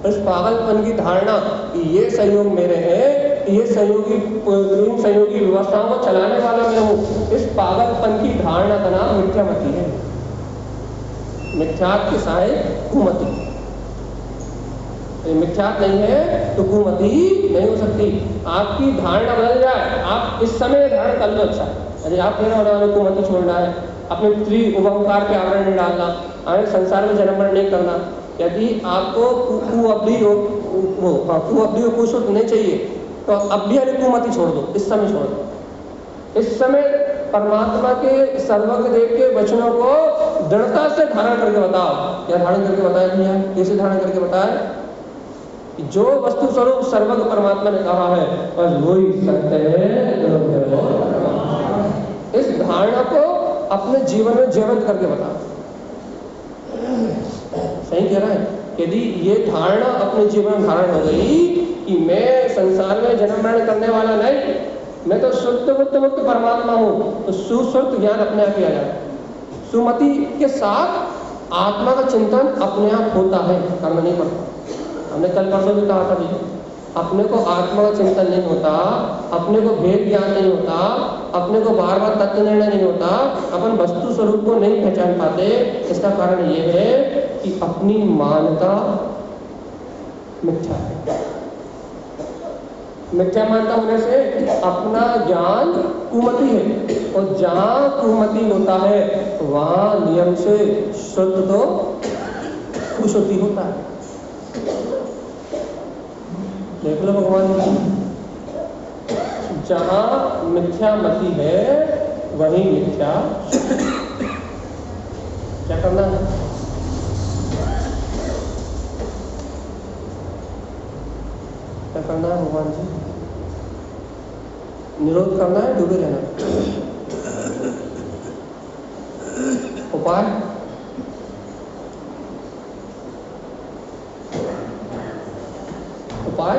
इस पागलपन की धारणा कि ये संयोग मेरे है, ये संयोगी व्यवस्थाओं को चलाने वाला मैं हूँ, इस पागलपन की धारणा का नाम मिथ्यामति है। मिथ्यात्व के सहायक कुमति, मिथ्यात्व नहीं है तो कुमति नहीं हो सकती। आपकी धारणा बदल जाए, आप इस समय धारण कर लो। अच्छा, यदि आप कह रहे हो कुमति छोड़ना है, अपने स्त्री उपकार के आवरण नहीं डालना, हमें संसार में जन्म मरण नहीं करना, यदि आपको कुअब्दी और कुशुद्ध नहीं चाहिए तो अब भी कुमति छोड़ दो, इस समय छोड़ दो। इस समय परमात्मा के सर्वज्ञ देव के वचनों को दृढ़ता से धारण करके बताओ। क्या धारण करके बताया भैया? कैसे धारण करके बताया? जो वस्तु स्वरूप सर्वज्ञ परमात्मा ने कहा है बस वही सत्य है। इस धारणा को अपने जीवन में जीवंत करके बताओ। सही कह रहा है? यदि ये धारणा अपने जीवन में धारण हो गई कि मैं संसार में जन्म मरण करने वाला नहीं, मैं तो शुद्ध बुद्ध मुक्त परमात्मा हूँ, तो सुश्रुत ज्ञान अपने आप ही आ जाए। सुमति के साथ आत्मा का चिंतन अपने आप होता है, करना नहीं पड़ता। हमने कल परसों भी कहा था भैया, अपने को आत्मा का चिंतन नहीं होता, अपने को भेद ज्ञान नहीं होता, अपने को बार बार तत्व निर्णय नहीं होता, अपन वस्तु स्वरूप को नहीं पहचान पाते। इसका कारण ये है कि अपनी मान्यता मिथ्या है। मिथ्या मानता होने से अपना ज्ञान कुमति है, और जहाँ कुमति होता है वहाँ नियम से शुद्ध तो कुशुद्धि होता है। देख लो भगवान, जहाँ मिथ्या मति है वहीं मिथ्या। क्या करना है? क्या करना है भगवान जी? निरोध करना है, डूबे रहना? उपाय? उपाय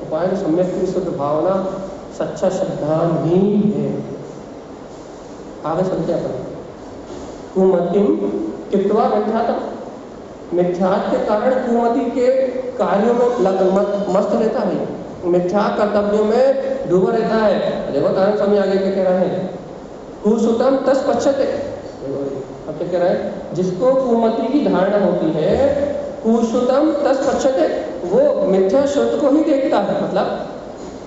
उपाय सम्यक शुद्ध भावना, सच्चा श्रद्धांजलि है। आगे चलते अपन। कुमतिम कित्वा मिथ्यात्म, मिथ्यात्व के कारण कुमति के कार्यों में मस्त रहता है, मिथ्या कर्तव्यों में डूबा रहता है। देखो कारण स्वामी आगे क्या कह रहे हैं, कुसुतम तस् पश्यते। अब क्या कह रहा है, जिसको कुमति की धारणा होती है, कुसुतम तस् पश्यते, वो मिथ्या श्रुत को ही देखता है। मतलब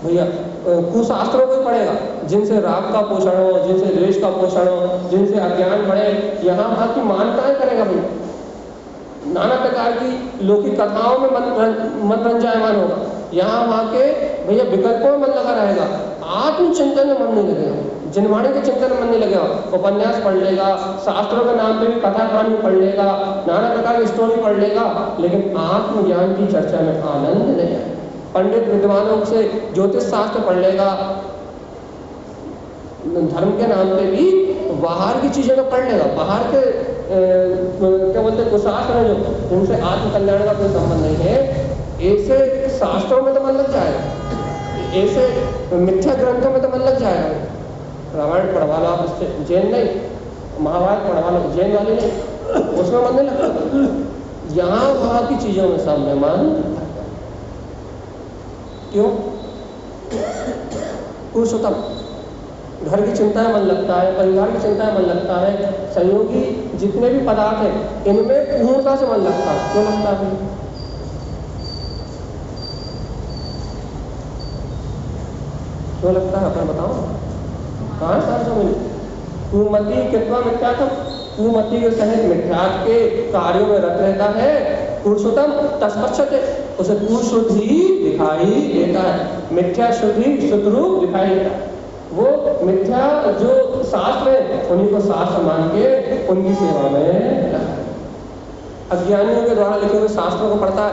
भैया कुशास्त्रों को पढ़ेगा, जिनसे राग का पोषण हो, जिनसे द्वेष का पोषण हो, जिनसे अज्ञान बढ़े, यहाँ वहाँ की मान्यताएं करेगा भैया। नाना प्रकार की लौकिक कथाओं में मन रंजायमान होगा, यहाँ वहाँ के भैया विकल्पों में मन लगा रहेगा, आत्मचिंतन में मन नहीं लगेगा, जिनवाणी के चिंतन में मन नहीं लगेगा। उपन्यास पढ़ लेगा, शास्त्रों के नाम पे भी कथा कहानी पढ़ लेगा, नाना प्रकार की स्टोरी पढ़ लेगा, लेकिन आत्मज्ञान की चर्चा में आनंद नहीं आएगा। पंडित विद्वानों से ज्योतिष शास्त्र पढ़ लेगा, धर्म के नाम पे भी बाहर की चीज़ों को पढ़ लेगा, बाहर के क्या बोलते हैं कुशास्त्र है जो, जिनसे आत्मकल्याण का कोई संबंध नहीं है, ऐसे शास्त्रों में तो मन लग जाएगा, ऐसे मिथ्या ग्रंथों में तो मन लग जाएगा। रामायण पढ़वा लो आप, उससे जैन नहीं, महाभारत पढ़वा लो जैन वाली नहीं, उसमें मन नहीं लगता। यहाँ वहाँ की चीज़ों में सब में मन क्यों? कुशुतम, घर की चिंता में मन लगता है, परिवार की चिंता में मन लगता है, संयोगी जितने भी पदार्थ हैं इनमें पूर्णता से मन लगता है। क्यों लगता है? क्यों लगता है अपन बताओ? कहाँ सारे समझ कुमति कितना मिथ्यात्म, कुमति के सहित मिथ्यात्व के कार्यों में रत रहता है। पुरुषोत्तम तस्पक्षते, उसे पुरुषुद्धि दिखाई देता है, मिथ्या शुद्धि शुद्धरूप दिखाई देता है। वो मिथ्या जो शास्त्र है उन्हीं को शास्त्र मान के उनकी सेवा में अज्ञानियों के द्वारा लिखे हुए शास्त्रों को पढ़ता है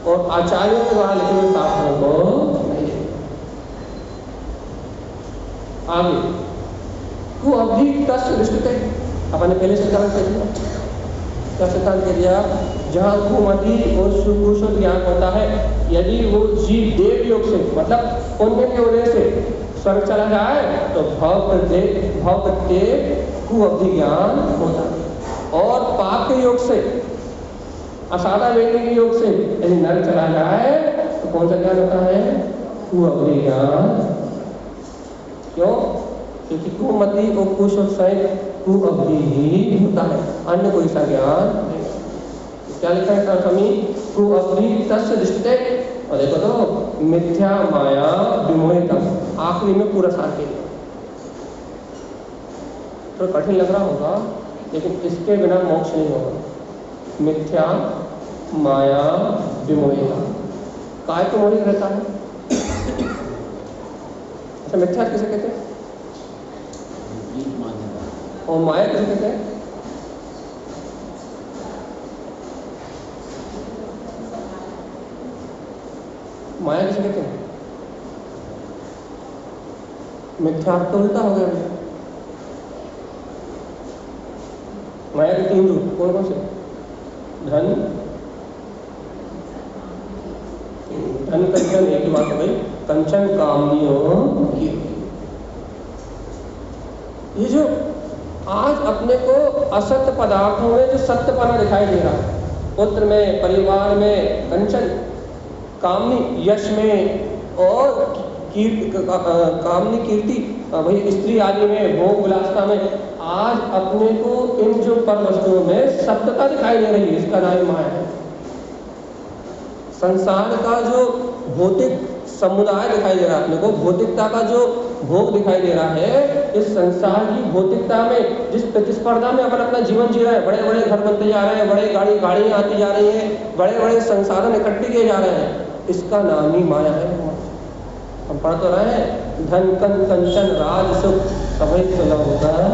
और आचार्यों के द्वारा लिखे हुए शास्त्रों को नहीं। आगे तू अभी तस् दृष्टि, अपने पहले सिद्धांत से क्या सिद्धांत कह दिया, जहाँ कुमति और सुकुशल ज्ञान होता है, यदि वो जीव देव योग से मतलब पुण्य के वजह से स्वर्ग चला जाए तो भाव प्रत्यय कुअवधि ज्ञान होता है, और पाप के योग से असाधा वेदी के योग से यदि नरक चला जाए तो कौन सा ज्ञान होता है? कुअवधि ज्ञान। क्यों? क्योंकि कुमति और कुशल सहित कुअवधि ही होता है, अन्य कोई सा ज्ञान नहीं। क्या लिखा है स्वामी? कुअवधि तस्य दृष्टि, और देखो तो मिथ्या माया विमोहितम, आखिरी में पूरा सार के लिए। तो कठिन लग रहा होगा, लेकिन इसके बिना मोक्ष नहीं होगा। मिथ्या माया विमोहितम, काय को मोहित रहता है? अच्छा, मिथ्या किसे कहते हैं और माया किसे कहते हैं? माया किसे कहते हैं? मिथ्या तो उल्टा हो गया। माया के 3 रूप कौन कौन से? धन कंचन, एक ही बात हो गई, कंचन कामनियों कीर्ति। ये जो आज अपने को असत्य पदार्थों में जो सत्यपना दिखाई दे रहा है, पुत्र में, परिवार में कंचन, कामनी यश में, और कामनी कीर्ति भाई स्त्री आदि में, भोग विलासता में, आज अपने को इन जो पर वस्तुओं में सत्यता दिखाई दे रही है, इसका नाम माया है। संसार का जो भौतिक समुदाय दिखाई दे रहा है अपने को, भौतिकता का जो भोग दिखाई दे रहा है, इस संसार की भौतिकता में जिस प्रतिस्पर्धा में अपन अपना जीवन जी रहे हैं, बड़े बड़े घर बनते जा रहे हैं, बड़े गाड़ियां आती जा रही हैं, बड़े बड़े संसाधन इकट्ठे किए जा रहे हैं, इसका नाम ही माया है। हम पढ़ तो रहे हैं, धन कन कंचन राज सुख सभी सुलभ होता है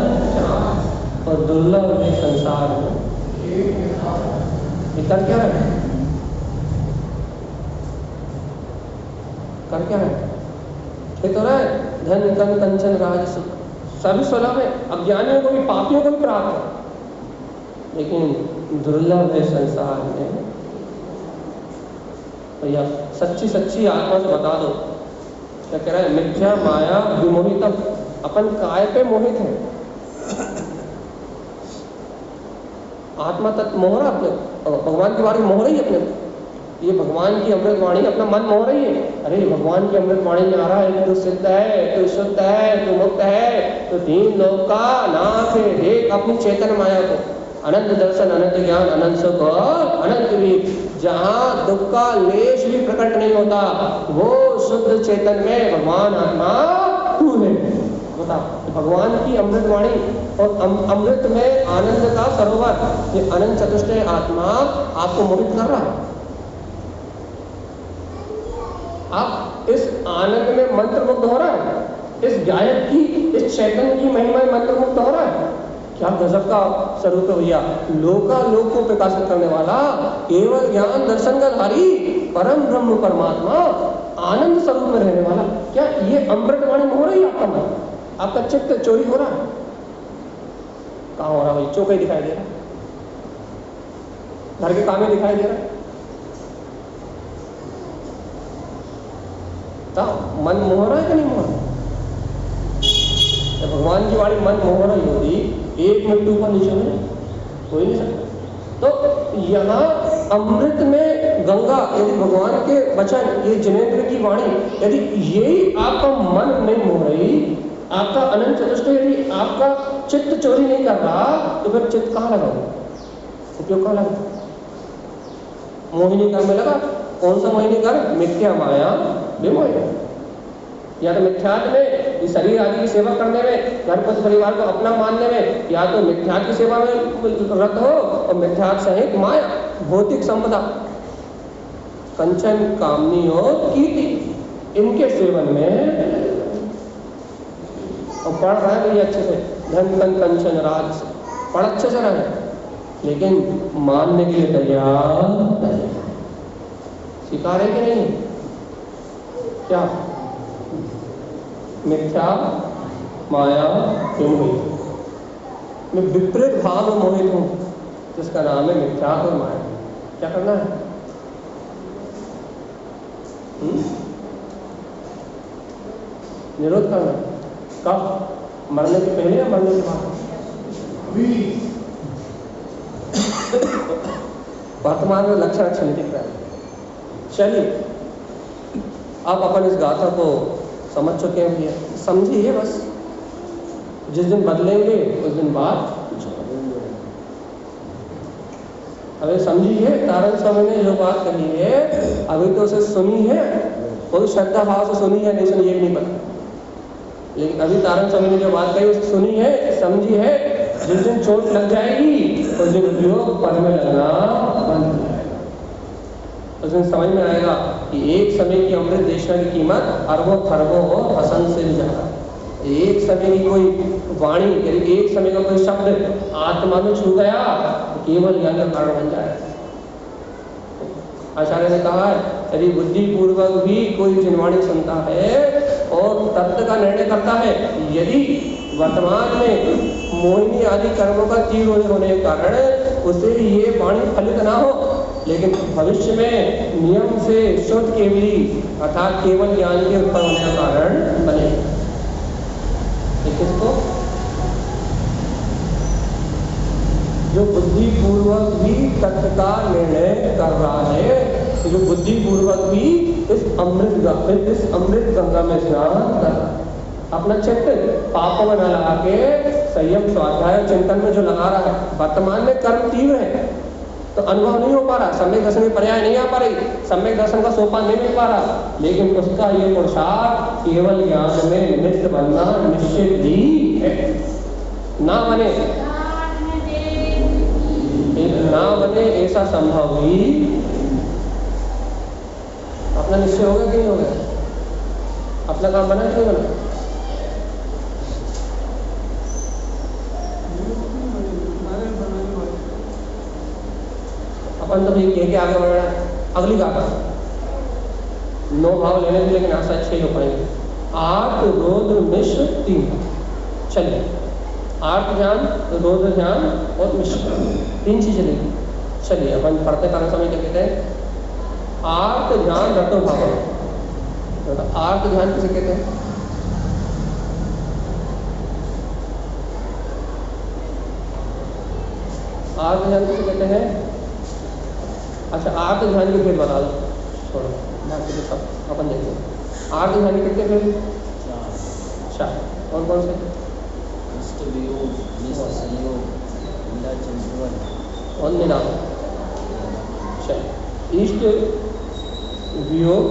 और दुर्लभ है संसार में। ये कर क्या है? कर क्या है? ये तो रहा है, धन कन कंचन राज सुख सभी सुलभ है, अज्ञानियों को भी, पापियों को भी प्राप्त है, लेकिन दुर्लभ है संसार में। भैया सच्ची सच्ची आत्मा से बता दो, क्या कह रहा है? मिथ्या माया विमोहितम, अपन काय पे मोहित है? आत्मा तत्व मोह रहा अपने, भगवान की वाणी मोह रही है अपने, ये भगवान की अमृत वाणी अपना मन मोह रही है। अरे भगवान की अमृत वाणी में आ रहा है, तू सिद्ध है, तू शुद्ध है, तू मुक्त है, तो 3 लोक का नाथ है। देख अपनी चेतन माया को, अनंत दर्शन, अनंत ज्ञान, अनंत सुख, अनंत वीर, जहाँ दुख का लेश भी प्रकट नहीं होता, वो शुद्ध चेतन में भगवान आत्मा तू है। बता, भगवान की अमृत वाणी और अमृत में आनंद का सरोवर, ये अनंत चतुष्टय आत्मा आपको मोहित कर रहा है। आप इस आनंद में मंत्रमुग्ध हो रहा है, इस गायक की, इस चैतन्य की महिमा में मंत्रमुग्ध हो रहा है। क्या गजब का स्वरूप है भैया, लोकालोक को प्रकाशित करने वाला, केवल ज्ञान दर्शन का धारी, परम ब्रह्म परमात्मा, आनंद स्वरूप में रहने वाला। क्या ये अमृत वाणी हो रही है आपका मन? आपका चित्त चोरी हो रहा है? कहाँ हो रहा भाई? चौके दिखाई दे रहा, घर के काम में दिखाई दे रहा, मन मोह रहा है कि नहीं मोह रहा? भगवान की वाणी मन मोह रही होती, 1 मिनट ऊपर नीचे में हो ही नहीं सकता। तो यहाँ अमृत में गंगा, यदि भगवान के वचन, ये जिनेंद्र की वाणी, यदि यही आपका मन नहीं मोह रही, आपका अनंत चतुष्टय यदि आपका चित्त चोरी नहीं कर रहा, तो फिर चित्त कहाँ लगा? उपयोग कहाँ लगा? मोहिनी कर्म में लगा। कौन सा मोहिनी कर्म? मिथ्या माया विमोहिनी। या तो मिथ्यात्व में, इस शरीर आदि की सेवा करने में, घर पति परिवार को अपना मानने में, या तो मिथ्यात्व की सेवा में रत हो, और मिथ्यात्व सहित माया, भौतिक संपदा, कंचन कामनी और कीर्ति, इनके सेवन में। और पढ़ रहा है ये अच्छे से, धन कन कंचन राज, पढ़ अच्छे से रहा है, लेकिन मानने के लिए तैयार नहीं। स्वीकार है कि नहीं? क्या? मिथ्या माया विमोहित, मैं विपरीत भाव में मोहित हूं, जिसका नाम है मिथ्या और माया। क्या करना है? निरोध करना। कब? मरने के पहले या मरने के बाद? वर्तमान में लक्षण अच्छा नहीं दिख रहा है। चलिए, आप अपन इस गाथा को समझ चुके हैं भैया, समझिए बस। जिस दिन बदलेंगे उस दिन बाद अरे समझिए, तारण स्वामी ने जो बात कही है, अभी तो उसे सुनी है, कोई श्रद्धा भाव से सुनी है नहीं सुनी ये नहीं पता, लेकिन अभी तारण स्वामी ने जो बात कही उसे सुनी है, समझी है। जिस दिन चोट लग जाएगी उस दिन उपयोग पद में लगना बंद हो जाएगा। उस दिन समझ में आएगा कि एक समय की अमृत देशना की कीमत अरबों खरबों और हसन से भी ज्यादा। एक समय की कोई वाणी, यदि एक समय का कोई शब्द आत्मा में छू गया तो केवल ज्ञान का कारण बन जाएगा। आचार्य ने कहा है, यदि बुद्धि पूर्वक भी कोई जिनवाणी सुनता है और तत्व का निर्णय करता है, यदि वर्तमान में मोहिनी आदि कर्मों का तीव्र होने के कारण उसे ये वाणी फलित ना हो, लेकिन भविष्य में नियम से शुद्ध केवली अर्थात केवल ज्ञान के उत्पन्न होने का कारण बने। किसको? जो बुद्धि पूर्वक भी तत्व का निर्णय कर रहा है, जो बुद्धि पूर्वक भी इस अमृत गंगा में स्नान कर रहा है, अपना चित्त पापों में न लगा के संयम स्वाध्याय चिंतन में जो लगा रहा है। वर्तमान में कर्म तीव्र है तो अनुभव नहीं हो पा रहा, सम्यक दर्शन में पर्याय नहीं आ पा रही, सम्यक दर्शन का सोपान नहीं मिल पा रहा, लेकिन उसका ये पुरुषार्थ केवल ज्ञान में निमित्त बनना निश्चित ही है। ना बने ऐसा संभव ही। अपना निश्चय हो गया कि नहीं हो गया? अपना काम बना कि नहीं बना? अपन तो ये के आगे बढ़ना है। अगली बात 9 भाव लेने थे, लेकिन आशा 6 हो पाएंगे। आर्त रोद्र मिश्र 3। चलिए, आर्त ध्यान, रोद्र ध्यान और मिश्र 3 चीजें लेंगे। चलिए अपन पढ़ते कारण समय क्या कहते हैं? आर्त ध्यान रतो भाव। तो आर्त ध्यान किसे कहते हैं? आर्त ध्यान किसे कहते हैं? अच्छा, आर्त ध्यान की फिर बता दो, छोड़ो बाकी तो सब अपन देखेंगे। आर्त ध्यान कितने फिर? 4। और कौन से? और निनाद। इष्ट वियोग,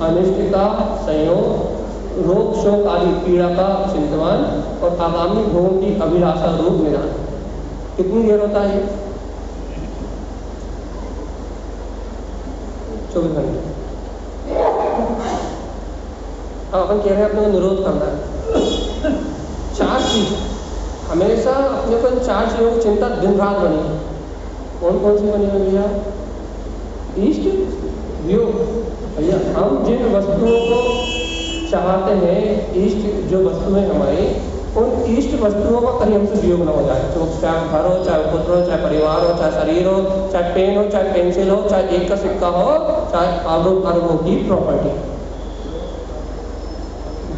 अनिष्टता, संयोग, रोग शोक आदि पीड़ा का चिंतन और आगामी भोगों की अभिलाषा रूप निदान। कितनी देर होता है? 24 घंटे। अब अपन कह रहे हैं अपने को निरोध करना है। 4 चीज हमेशा अपने को, इन 4 चीजों की चिंता दिन रात बनी है। कौन कौन सी बनी है भैया? इष्ट वियोग। भैया हम जिन वस्तुओं को चाहते हैं, इष्ट जो वस्तुएं हमारी, उन इष्ट वस्तुओं का कहीं हमसे वियोग ना हो जाए। तो चाहे घर हो, चाहे पुत्र हो, चाहे परिवार हो, चाहे शरीर हो, चाहे पेन हो, चाहे पेंसिल हो, चाहे एक का सिक्का हो, चाहे अरबों की प्रॉपर्टी।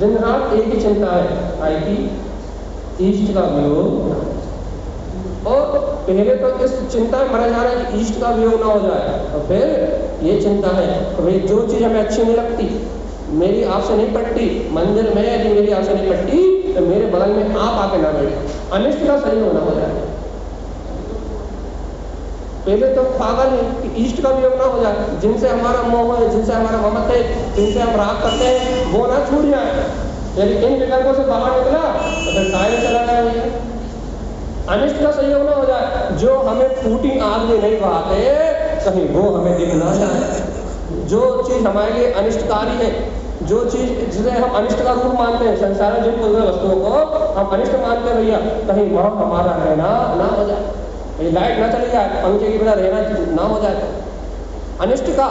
दिन रात एक ही चिंता है आई की इष्ट का वियोग। और पहले तो इस चिंता में मरा जा रहा है कि इष्ट का वियोग ना हो जाए, और फिर ये चिंता है कि भाई जो चीज़ हमें अच्छी नहीं लगती, मेरी आपसे नहीं पटती, मंदिर में यदि मेरी आपसे नहीं पटती तो मेरे बगल में आप आके ना बैठे, अनिष्ट का सही होना हो जाए। पहले तो पागल है कि इष्ट का वियोग ना हो जाए, जिनसे हमारा मोह है, जिनसे हमारा ममत है, जिनसे हम राग करते हैं, वो ना छूट जाए। यदि इन विकल्पों से बाहर निकला तो फिर टाइम चला जाएगा। अनिष्ट का संयोग ना हो जाए, जो हमें फूटी आग में नहीं बहाते कहीं वो हमें दिख ना जाए। जो चीज़ हमारे लिए अनिष्टकारी है, जो चीज़ जिसे हम अनिष्ट का रूप मानते हैं, संसार में जिन पूर्ण वस्तुओं को हम अनिष्ट मानते हैं भैया, कहीं वह हमारा रहना ना हो जाए, लाइट ना चली जाए, पंखे के बिना रहना ना हो जाए। अनिष्ट का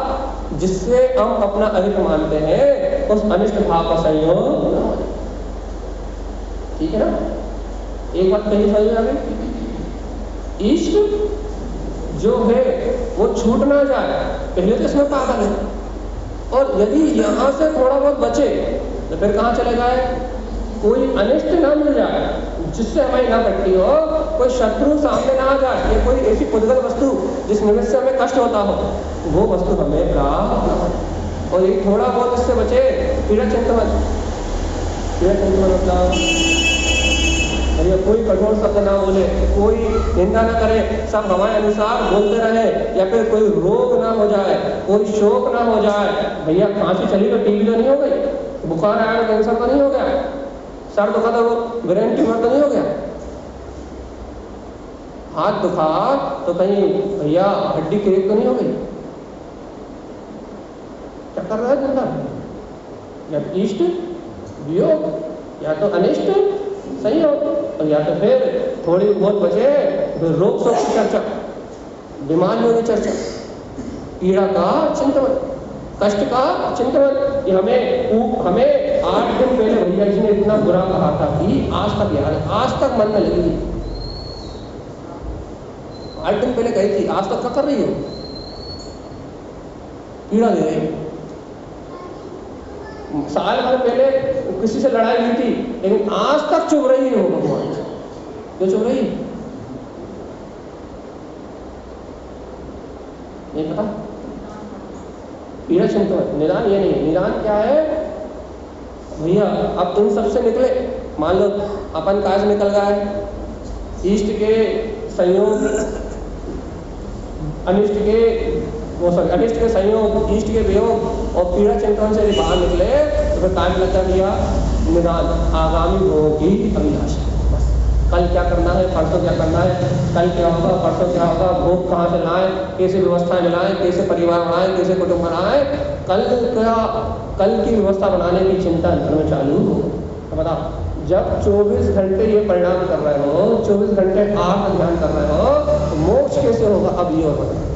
जिससे हम अपना अहित मानते हैं, उस अनिष्ट भाव का संयोग ना हो जाए। ठीक है ना? एक बात कही समझ आ गई? इष्ट जो है वो छूट ना जाए, पहले तो इसमें पागल है। और यदि यहाँ से थोड़ा बहुत बचे तो फिर कहाँ चले जाए? कोई अनिष्ट ना मिल जाए जिससे हमारी ना कटती हो, कोई शत्रु सामने ना आ जाए, या कोई ऐसी उद्गल वस्तु जिस निमित्त से हमें कष्ट होता हो, वो वस्तु हमें प्राप्त ना हो। और ये थोड़ा बहुत इससे बचे, पीड़ा चिंतन। पीड़ा चिंतन मतलब या कोई कठोर शब्द ना बोले, कोई निंदा ना करे, सब हमारे अनुसार बोलते रहे, या फिर कोई रोग ना हो जाए, कोई शोक ना हो जाए। भैया खांसी चली तो टीबी तो नहीं हो गई, बुखार आया तो कैंसर तो नहीं हो गया, सर दुखा तो ब्रेन ट्यूमर तो नहीं हो गया, हाथ दुखा तो कहीं भैया हड्डी क्रेक तो नहीं हो गई। क्या कर रहा है जिंदा? या तो इष्ट वियोग, या तो अनिष्ट सही हो, और या तो फिर थोड़ी बहुत बचे तो रोग शोक की चर्चा, बीमारियों की चर्चा, पीड़ा का चिंतन, कष्ट का चिंतन कि हमें 8 दिन पहले भैया जी ने इतना बुरा कहा था कि आज तक याद है, आज तक मन में लगी। 8 दिन पहले कही थी, आज तक क्या कर रही हो, पीड़ा दे रही। साल भर पहले किसी से लड़ाई हुई थी, लेकिन आज तक चुभ रही हो भगवान। क्यों चुभ रही, नहीं पता। पीड़ा चिंतन, निदान ये नहीं है। निदान क्या है भैया, अब इन सबसे निकले। मान लो अपन काज निकल गए, इष्ट के संयोग, अनिष्ट के अनिष्ट के संयोग, इष्ट के वियोग और पीड़ा चिंतन से बाहर निकले तो फिर टाइम लगता भैया निदान, आगामी भोगों की अभिलाषा। बस कल क्या करना है, परसों क्या करना है, कल क्या होगा, परसों क्या होगा, भोग कहाँ से लाएं, कैसे व्यवस्था मिलाएं, कैसे परिवार बनाएं, कैसे कुटुंब बनाएं, कल की व्यवस्था बनाने की चिंता अंतर में चालू हो। तो बताओ, जब 24 घंटे ये परिणाम कर रहे हो, 24 घंटे आत्म ध्यान कर रहे हो, तो मोक्ष कैसे होगा अब ये और बताओ।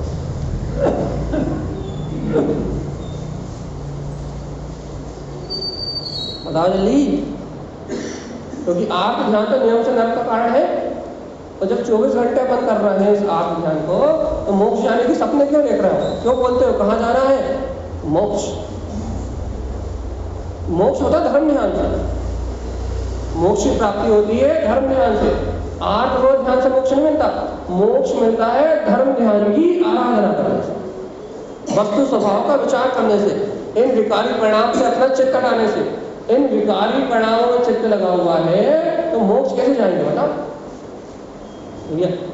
बताओ जल्दी, क्योंकि आत्म ध्यान तो नियम से नर्क का कारण है। तो जब 24 घंटे अपन कर रहे हैं इस आत्म ध्यान को, तो मोक्ष जाने की सपने क्यों देख रहे हो, क्यों बोलते हो कहाँ जाना है, मोक्ष। मोक्ष होता है धर्म ध्यान से, मोक्ष की प्राप्ति होती है धर्म ध्यान से। 8 रोज ध्यान से मोक्ष नहीं मिलता, मोक्ष मिलता है धर्म ध्यान की आराधना करने से, वस्तु स्वभाव का विचार करने से, इन विकारी परिणाम से अपना चित्त हटाने से। इन विकारी परिणामों में चित्त लगा हुआ है तो मोक्ष कैसे जाएंगे बताओ।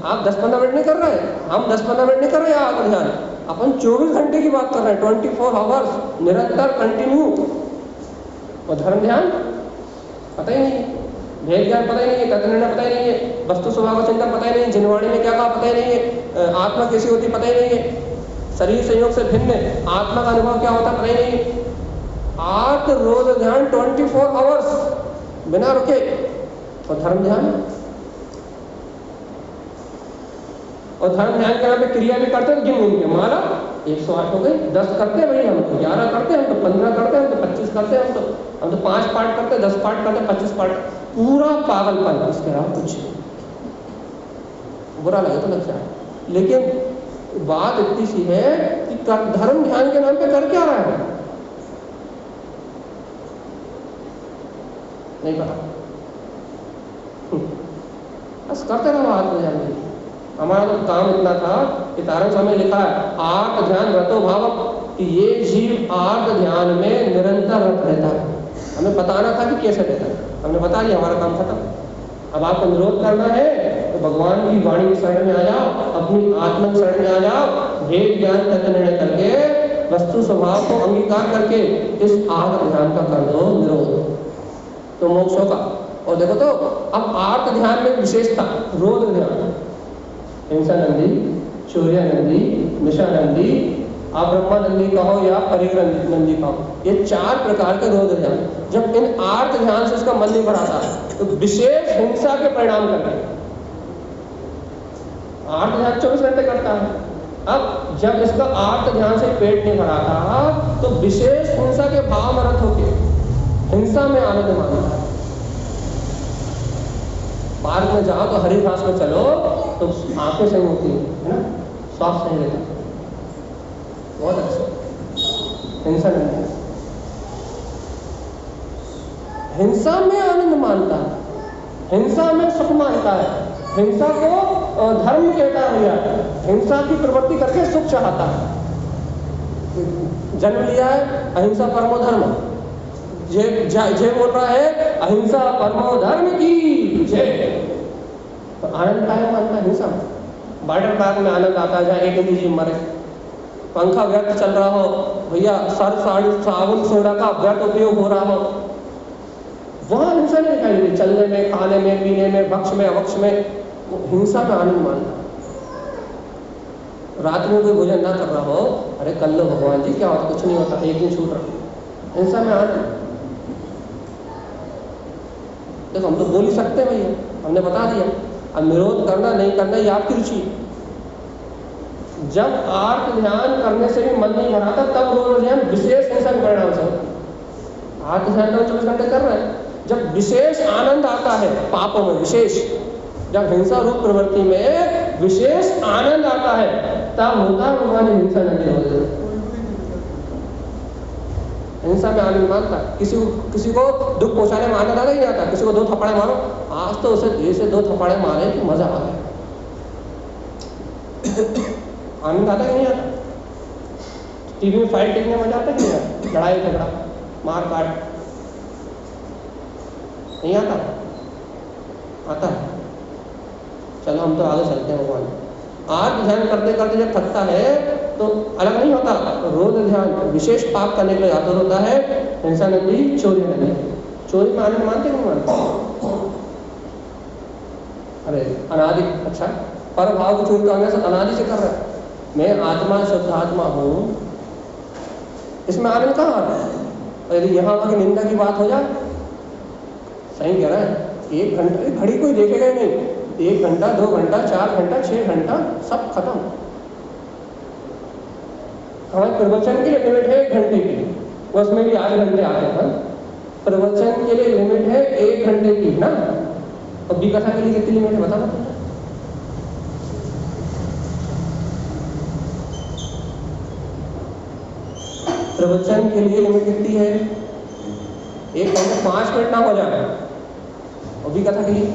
आप 10-15 मिनट नहीं कर रहे, हम 10-15 मिनट नहीं कर रहे आत्म ध्यान, अपन 24 घंटे की बात कर रहे हैं, 24 आवर्स निरंतर कंटिन्यू। और धर्म ध्यान पता ही नहीं, भेद ज्ञान पता ही नहीं है, तत्वनिर्णय पता ही नहीं है, वस्तु स्वभाव का चिंतन पता ही नहीं है, जिनवाणी में क्या कहा पता ही नहीं है, आत्मा कैसी होती पता ही नहीं है, शरीर संयोग से भिन्न आत्मा का अनुभव क्या होता पता ही नहीं है। 8 रोज ध्यान 24 आवर्स बिना रुके, और धर्म ध्यान, और धर्म ध्यान के नाम पे क्रिया भी करते हैं, गिन गिन के माला 108 हो गई, 10 करते हैं भाई, हम तो 11 करते हैं, हम तो 15 करते हैं, हम तो 25 करते हैं, हम तो 5 पाठ करते हैं, 10 पाठ करते हैं, 25 पाठ, पूरा पागलपन, इसके अलावा कुछ नहीं। बुरा लगे तो लग जाए, लेकिन बात इतनी सी है कि धर्म ध्यान के नाम पे कर क्या रहा है नहीं पता, बस करते रहो आत्म ध्यान में। हमारा तो काम इतना था कि तारण स्वामी लिखा है, आत्म ध्यान रतो भाव, कि ये जीव आत्म ध्यान में निरंतर रत रहता है। हमें बताना था कि कैसे रहता है, हमने बता दिया, हमारा काम खत्म। अब आपको अनुरोध करना है तो भगवान की वाणी की शरण में आ जाओ, अपनी आत्मा की शरण में आ जाओ, भेद ज्ञान तत्व निर्णय करके, वस्तु स्वभाव को अंगीकार करके इस आत्म ध्यान का कर दो निरोध, तो मोक्ष होगा। और देखो तो अब आत्म ध्यान में विशेषता, रोध ध्यान, हिंसा नंदी, चौर्या नंदी, निशा नंदी, अब्रह्मानंदी कहो या परिग्रह नंदी कहो, ये 4 प्रकार के रोध ध्यान। जब इन आर्त ध्यान से उसका मन नहीं भराता तो विशेष हिंसा के परिणाम करते हैं। आर्त ध्यान 24 घंटे करता है, अब जब इसका आर्त ध्यान से पेट नहीं भराता तो विशेष हिंसा के भाव में रत होके हिंसा में आनंद मानता है। पार्क में जाओ तो हरी घास में चलो तो आंखें सही होती है ना, स्वास्थ्य सही रहता है, बहुत अच्छा। हिंसा नहीं, हिंसा में आनंद मानता है, हिंसा में सुख मानता है, हिंसा को धर्म कहता है भैया, हिंसा की प्रवृत्ति करके सुख चाहता है। जन्म लिया है अहिंसा परमो धर्म, जय बोल रहा है अहिंसा परमो धर्म की जय, तो आनंद का मानता है हिंसा। वाटर पार्क में आनंद आता है जहाँ एक जीव मरे, पंखा व्यर्थ चल रहा हो भैया, सर्फ साबुन सोडा का व्यर्थ उपयोग हो रहा हो, वहां हिंसा नहीं दिखाई देती। चलने में, खाने में, पीने में, भक्ष में, अभक्ष में, हिंसा में आनंद मानता। रात में कोई भोजन ना कर रहा हो, अरे कर लो भगवान जी, क्या होता, कुछ नहीं होता, एक दिन छूट रहा, हिंसा में आनंद। देखो हम तो बोल ही सकते हैं भैया, हमने बता दिया। अब निरोध करना नहीं करना ये आपकी रुचि। जब आर्त ध्यान करने से भी मन नहीं भराता तब रोज ध्यान विशेष हिंसा के परिणाम से होता। आत्म ध्यान तो 24 घंटे कर रहे हैं। जब विशेष आनंद आता है पापों में, विशेष जब हिंसा रूप प्रवृत्ति में विशेष आनंद आता है तब होता है हमारी हिंसा नहीं होती। हिंसा में आनंद मानता है, किसी को दुख पहुंचाने में आनंद आता ही नहीं आता। किसी को 2 थप्पड़े मारो, आज तो उसे ऐसे 2 थप्पड़े मारे कि मजा आ गया। आनंद आता ही नहीं आता। टीवी में फाइट देखने में मजा आता ही नहीं आता, लड़ाई झगड़ा मार काट नहीं आता, आता है। चलो हम तो आगे चलते हैं भगवान। आज ध्यान करते करते जब थकता है तो अलग नहीं होता, रोज ध्यान विशेष पाप करने के लिए आतुर होता है। हिंसा नदी चोरी नदी, चोरी में आनंद मानते नहीं मानते? अरे अनादि, अच्छा पर भाव की चोरी करने से अनादि से कर रहा है। मैं आत्मा शुद्ध आत्मा हूँ, इसमें आनंद कहाँ आ रहा है? यदि यहाँ की निंदा की बात हो जाए, सही कह रहा है, 1 घंटा घड़ी कोई देखेगा ही नहीं, 1 घंटा 2 घंटा 4 घंटा 6 घंटा सब खत्म। हमारे प्रवचन के लिए लिमिट है 1 घंटे की, उसमें भी 8 घंटे आते हैं। प्रवचन के लिए लिमिट है 1 घंटे की ना, और विकथा के लिए कितनी लिमिट है बता? प्रवचन के लिए लिमिट कितनी है? 1 घंटे 5 मिनट ना हो जाए, और विकथा के लिए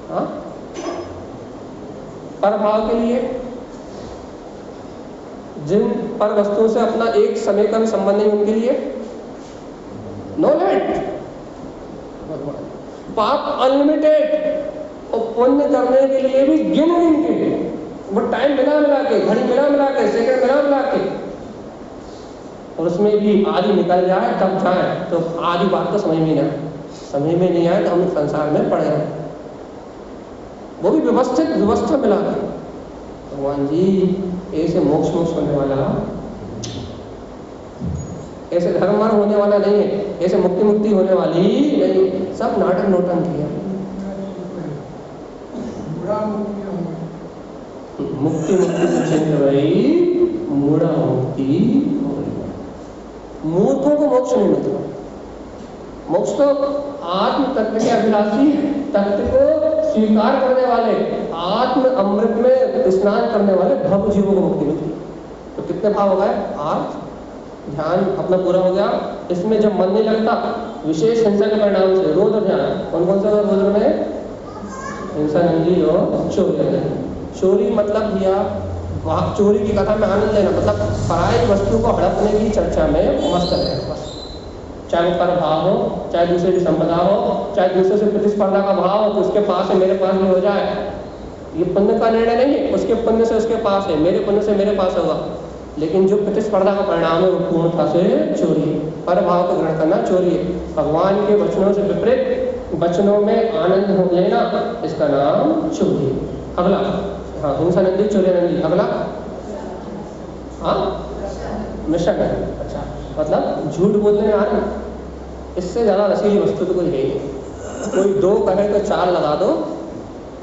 हाँ पर भाव के लिए जिन पर वस्तुओं से अपना एक समय का भी संबंध नहीं, उनके लिए नो लिमिट। पाप अनलिमिटेड, और पुण्य करने के लिए भी गिन के वो टाइम मिला के, घड़ी मिला के, सेकंड मिला के, और उसमें भी आदि निकल जाए तब जाए तो आदि बात तो समझ में नहीं आए तो हम संसार में पड़े रहे। वो भी व्यवस्था मिला के। भगवान जी ऐसे मोक्ष होने वाला, ऐसे धर्म होने वाला नहीं है, ऐसे मुक्ति होने वाली नहीं, सब नाटक नौटंकी है। मुक्ति मूढ़ा मुक्ति, मूर्खों को मोक्ष नहीं मिलता। मोक्ष तो आत्म तत्व के अभिलाषी, तत्व को स्वीकार करने वाले, आत्म अमृत में स्नान करने वाले भव जीवों को मुक्ति मिलती है। तो कितने भाव हो गए? आज ध्यान अपना पूरा हो गया। इसमें जब मन नहीं लगता, विशेष हिंसा के परिणाम से रोध ध्यान कौन सा रोध में? हिंसा नंदी और चोरी। चोरी मतलब किया, चोरी की कथा में आनंद लेना, मतलब पराई वस्तु को हड़पने की चर्चा में मस्त है बस। चाहे वो पर भाव हो, चाहे दूसरे की संपदा हो, चाहे दूसरे से प्रतिस्पर्धा का भाव हो, तो उसके पास है मेरे पास भी हो जाए, ये पुण्य का निर्णय नहीं है। उसके पुण्य से उसके पास है, मेरे पुण्य से मेरे पास होगा। लेकिन जो प्रतिस्पर्धा का परिणाम है वो पूर्णता से चोरी है। पर भाव को ग्रहण करना चोरी है। भगवान के वचनों से विपरीत वचनों में आनंद हो लेना, इसका नाम चोरी है। अगला, हाँ हिंसा नंदी चोरी नंदी। अगला हाँ मिशन है। अच्छा, मतलब झूठ बोलने में आनंद, इससे ज़्यादा रसीली वस्तु तो कोई है ही नहीं। कोई 2 कहे तो 4 लगा दो,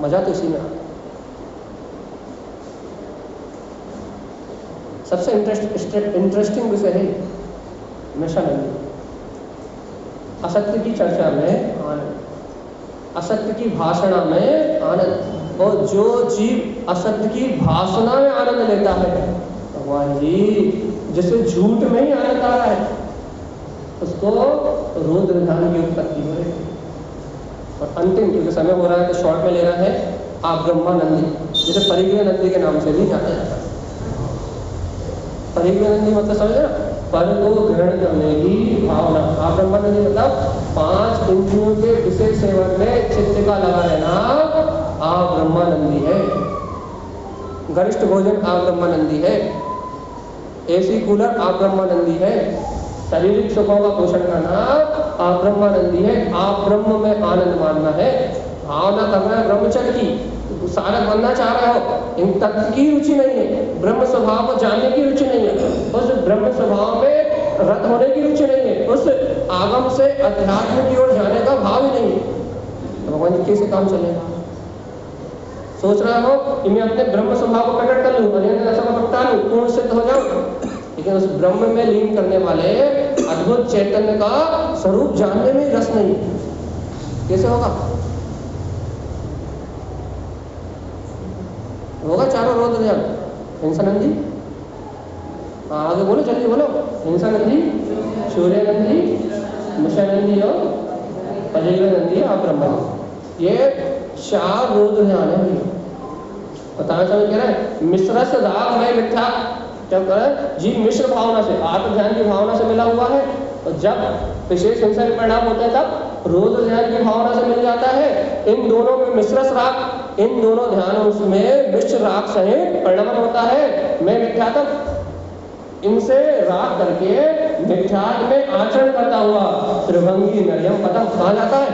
मजा तो इसी में आता। सबसे इंटरेस्टिंग विषय है मिशन नंदी। असत्य की चर्चा में आनंद, असत्य की भाषणा में आनंद, और जो जीव असत्य की भाषणा में आनंद लेता है, भगवान जी जिसे झूठ में ही आनंद आ रहा है, उसको रुद्र ध्यान की उत्पत्ति हो रही है। और अंतिम, क्योंकि समय हो रहा है तो शॉर्ट में ले रहा है, आप ब्रह्मानंदी, जिसे परिग्रह नंदी के नाम से भी जाना जाता है। परिग्रह नंदी मतलब समझे ना, पर को ग्रहण करने की भावना। आप ब्रह्मानंदी मतलब 5 इंद्रियों के विशेष सेवन में चित्त का लगा रहना, आप ब्रह्मानंदी है। गरिष्ठ भोजन आप ब्रह्मानंदी है। एसी कूलर आप ब्रह्मानंदी है। शारीरिक सुखों का पोषण करना आप ब्रह्मानंदी है। आप ब्रह्म में आनंद मानना है, भावना करना है ब्रह्मचर्य की, सारक बनना चाह रहे हो, इन तत्व की रुचि नहीं है, ब्रह्म स्वभाव को जानने की रुचि नहीं है, उस ब्रह्म स्वभाव में रत होने की रुचि नहीं है, उस आगम से अध्यात्म की ओर जाने का भाव ही नहीं है, तो भगवान जी कैसे काम चलेगा? सोच रहा हो कि मैं अपने ब्रह्म स्वभाव को प्रकट कर लूँ, ऐसा को प्रगटा लूँ, पूर्ण सिद्ध हो जाऊँ, ठीक लेकिन उस ब्रह्म में लीन करने वाले अद्भुत चैतन्य का स्वरूप जानने में रस नहीं। कैसे होगा? होगा चारों रोज ध्यान। हिंसानंद जी, आगे बोलो, जल्दी बोलो। हिंसानंद जी, सूर्यानंद जी, मुशानंद जी और अजयनंद जी, आप ब्रह्मा, ये 4 रोज ध्यान है। बताना समय कह रहा है मिश्र से राग में मिथ्या, क्या कह रहा है जी? मिश्र भावना से, आत्म ध्यान की भावना से मिला हुआ है, और जब विशेष हिंसा के परिणाम होते हैं तब रोज ध्यान की भावना से मिल जाता है। इन दोनों में मिश्र राग, इन दोनों ध्यानों में मिश्र राग सहित परिणाम होता है। मैं मिथ्यात्म इनसे राग करके मिथ्यात्व में आचरण करता हुआ त्रिभंगी नरियम पदम कहा जाता है,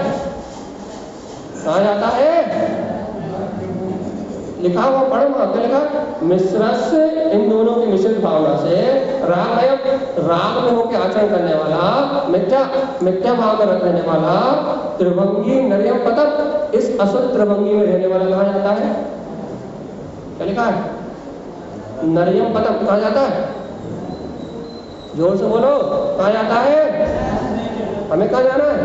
कहा जाता है। लिखा हुआ पढ़ो, वहां पे लिखा मिश्रस, इन दोनों की मिश्रित भावना से राग में होकर आचरण करने वाला, मिथ्या भाव में रहने वाला त्रिभंगी नरियम पदम, इस असुर त्रिभंगी में रहने वाला कहा जाता है। क्या लिखा है? नरियम पदम कहा जाता है। जोर से बोलो, कहा जाता है। हमें कहा जाना है?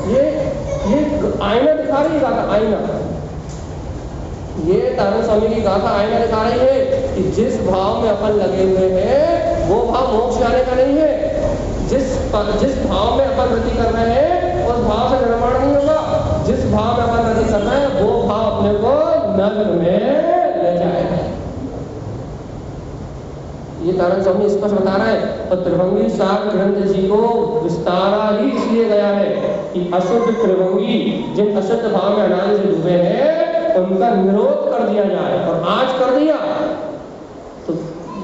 ये आईना दिखा रही है गाथा, आईना। ये तारण स्वामी की गाथा आईना दिखा रही है कि जिस भाव में अपन लगे हुए हैं वो भाव मोक्ष जाने का नहीं है। जिस भाव में अपन वृत्ति कर रहे हैं उस भाव से निर्माण नहीं होगा। जिस भाव में अपन वृत्ति कर रहे हैं वो भाव अपने को नर्क में ले जाएगा। ये तारण स्वामी स्पष्ट बता रहा है। और त्रिभंगी सार ग्रंथ जी को विस्तारा ही इसलिए गया है कि अशुद्ध त्रिभंगी जिन अशुद्ध भाव में अनादि से डूबे हैं उनका निरोध कर दिया जाए। और आज कर दिया तो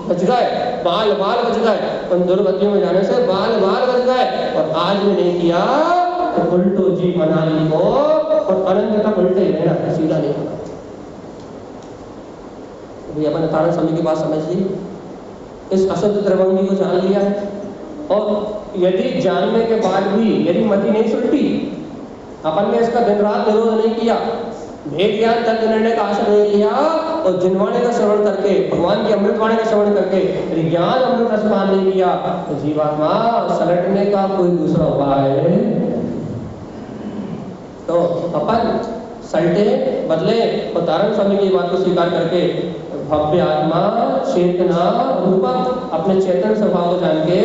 बच गए, बाल बच गए। उन दुर्गतियों में जाने से बाल बच गए। और आज में नहीं किया तो उल्टो जी अनादि को और अनंत तक उल्टे ही रहना, सीधा नहीं होना। अपन तारण स्वामी की बात समझ ली। इस अशुद्ध त्रिभंगी को जान लिया है, और यदि जानने के बाद भी यदि मति नहीं सुलटी, अपन ने इसका दिन रात निरोध नहीं किया, भेद ज्ञान तर्क निर्णय का आश्रय नहीं लिया, और जिनवाणी का श्रवण करके, भगवान की अमृतवाणी का श्रवण करके ज्ञान अमृत रसपान नहीं किया, तो जीवात्मा सलटने का कोई दूसरा उपाय तो अपन सलटे बदले। और तारण स्वामी की बात को स्वीकार करके भव्य आत्मा चेतना रूपक अपने चेतन स्वभाव को जान के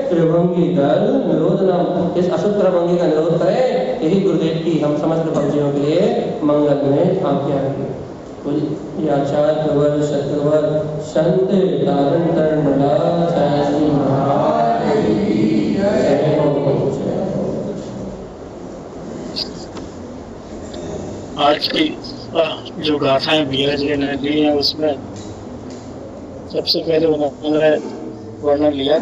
त्रिभंगी दल निरोधनम, इस अशुद्ध त्रिभंगी का निरोध करें। यही गुरुदेव की हम समस्त भक्तियों के लिए मंगल में आज्ञा है। बोलिए आचार्य वर शत्रवर संत तारण तरणला श्री महाराज की जय हो। आज की जो गाथाएं बीरज जी ने दी है उसमें सबसे पहले उन्होंने वर्णन लिया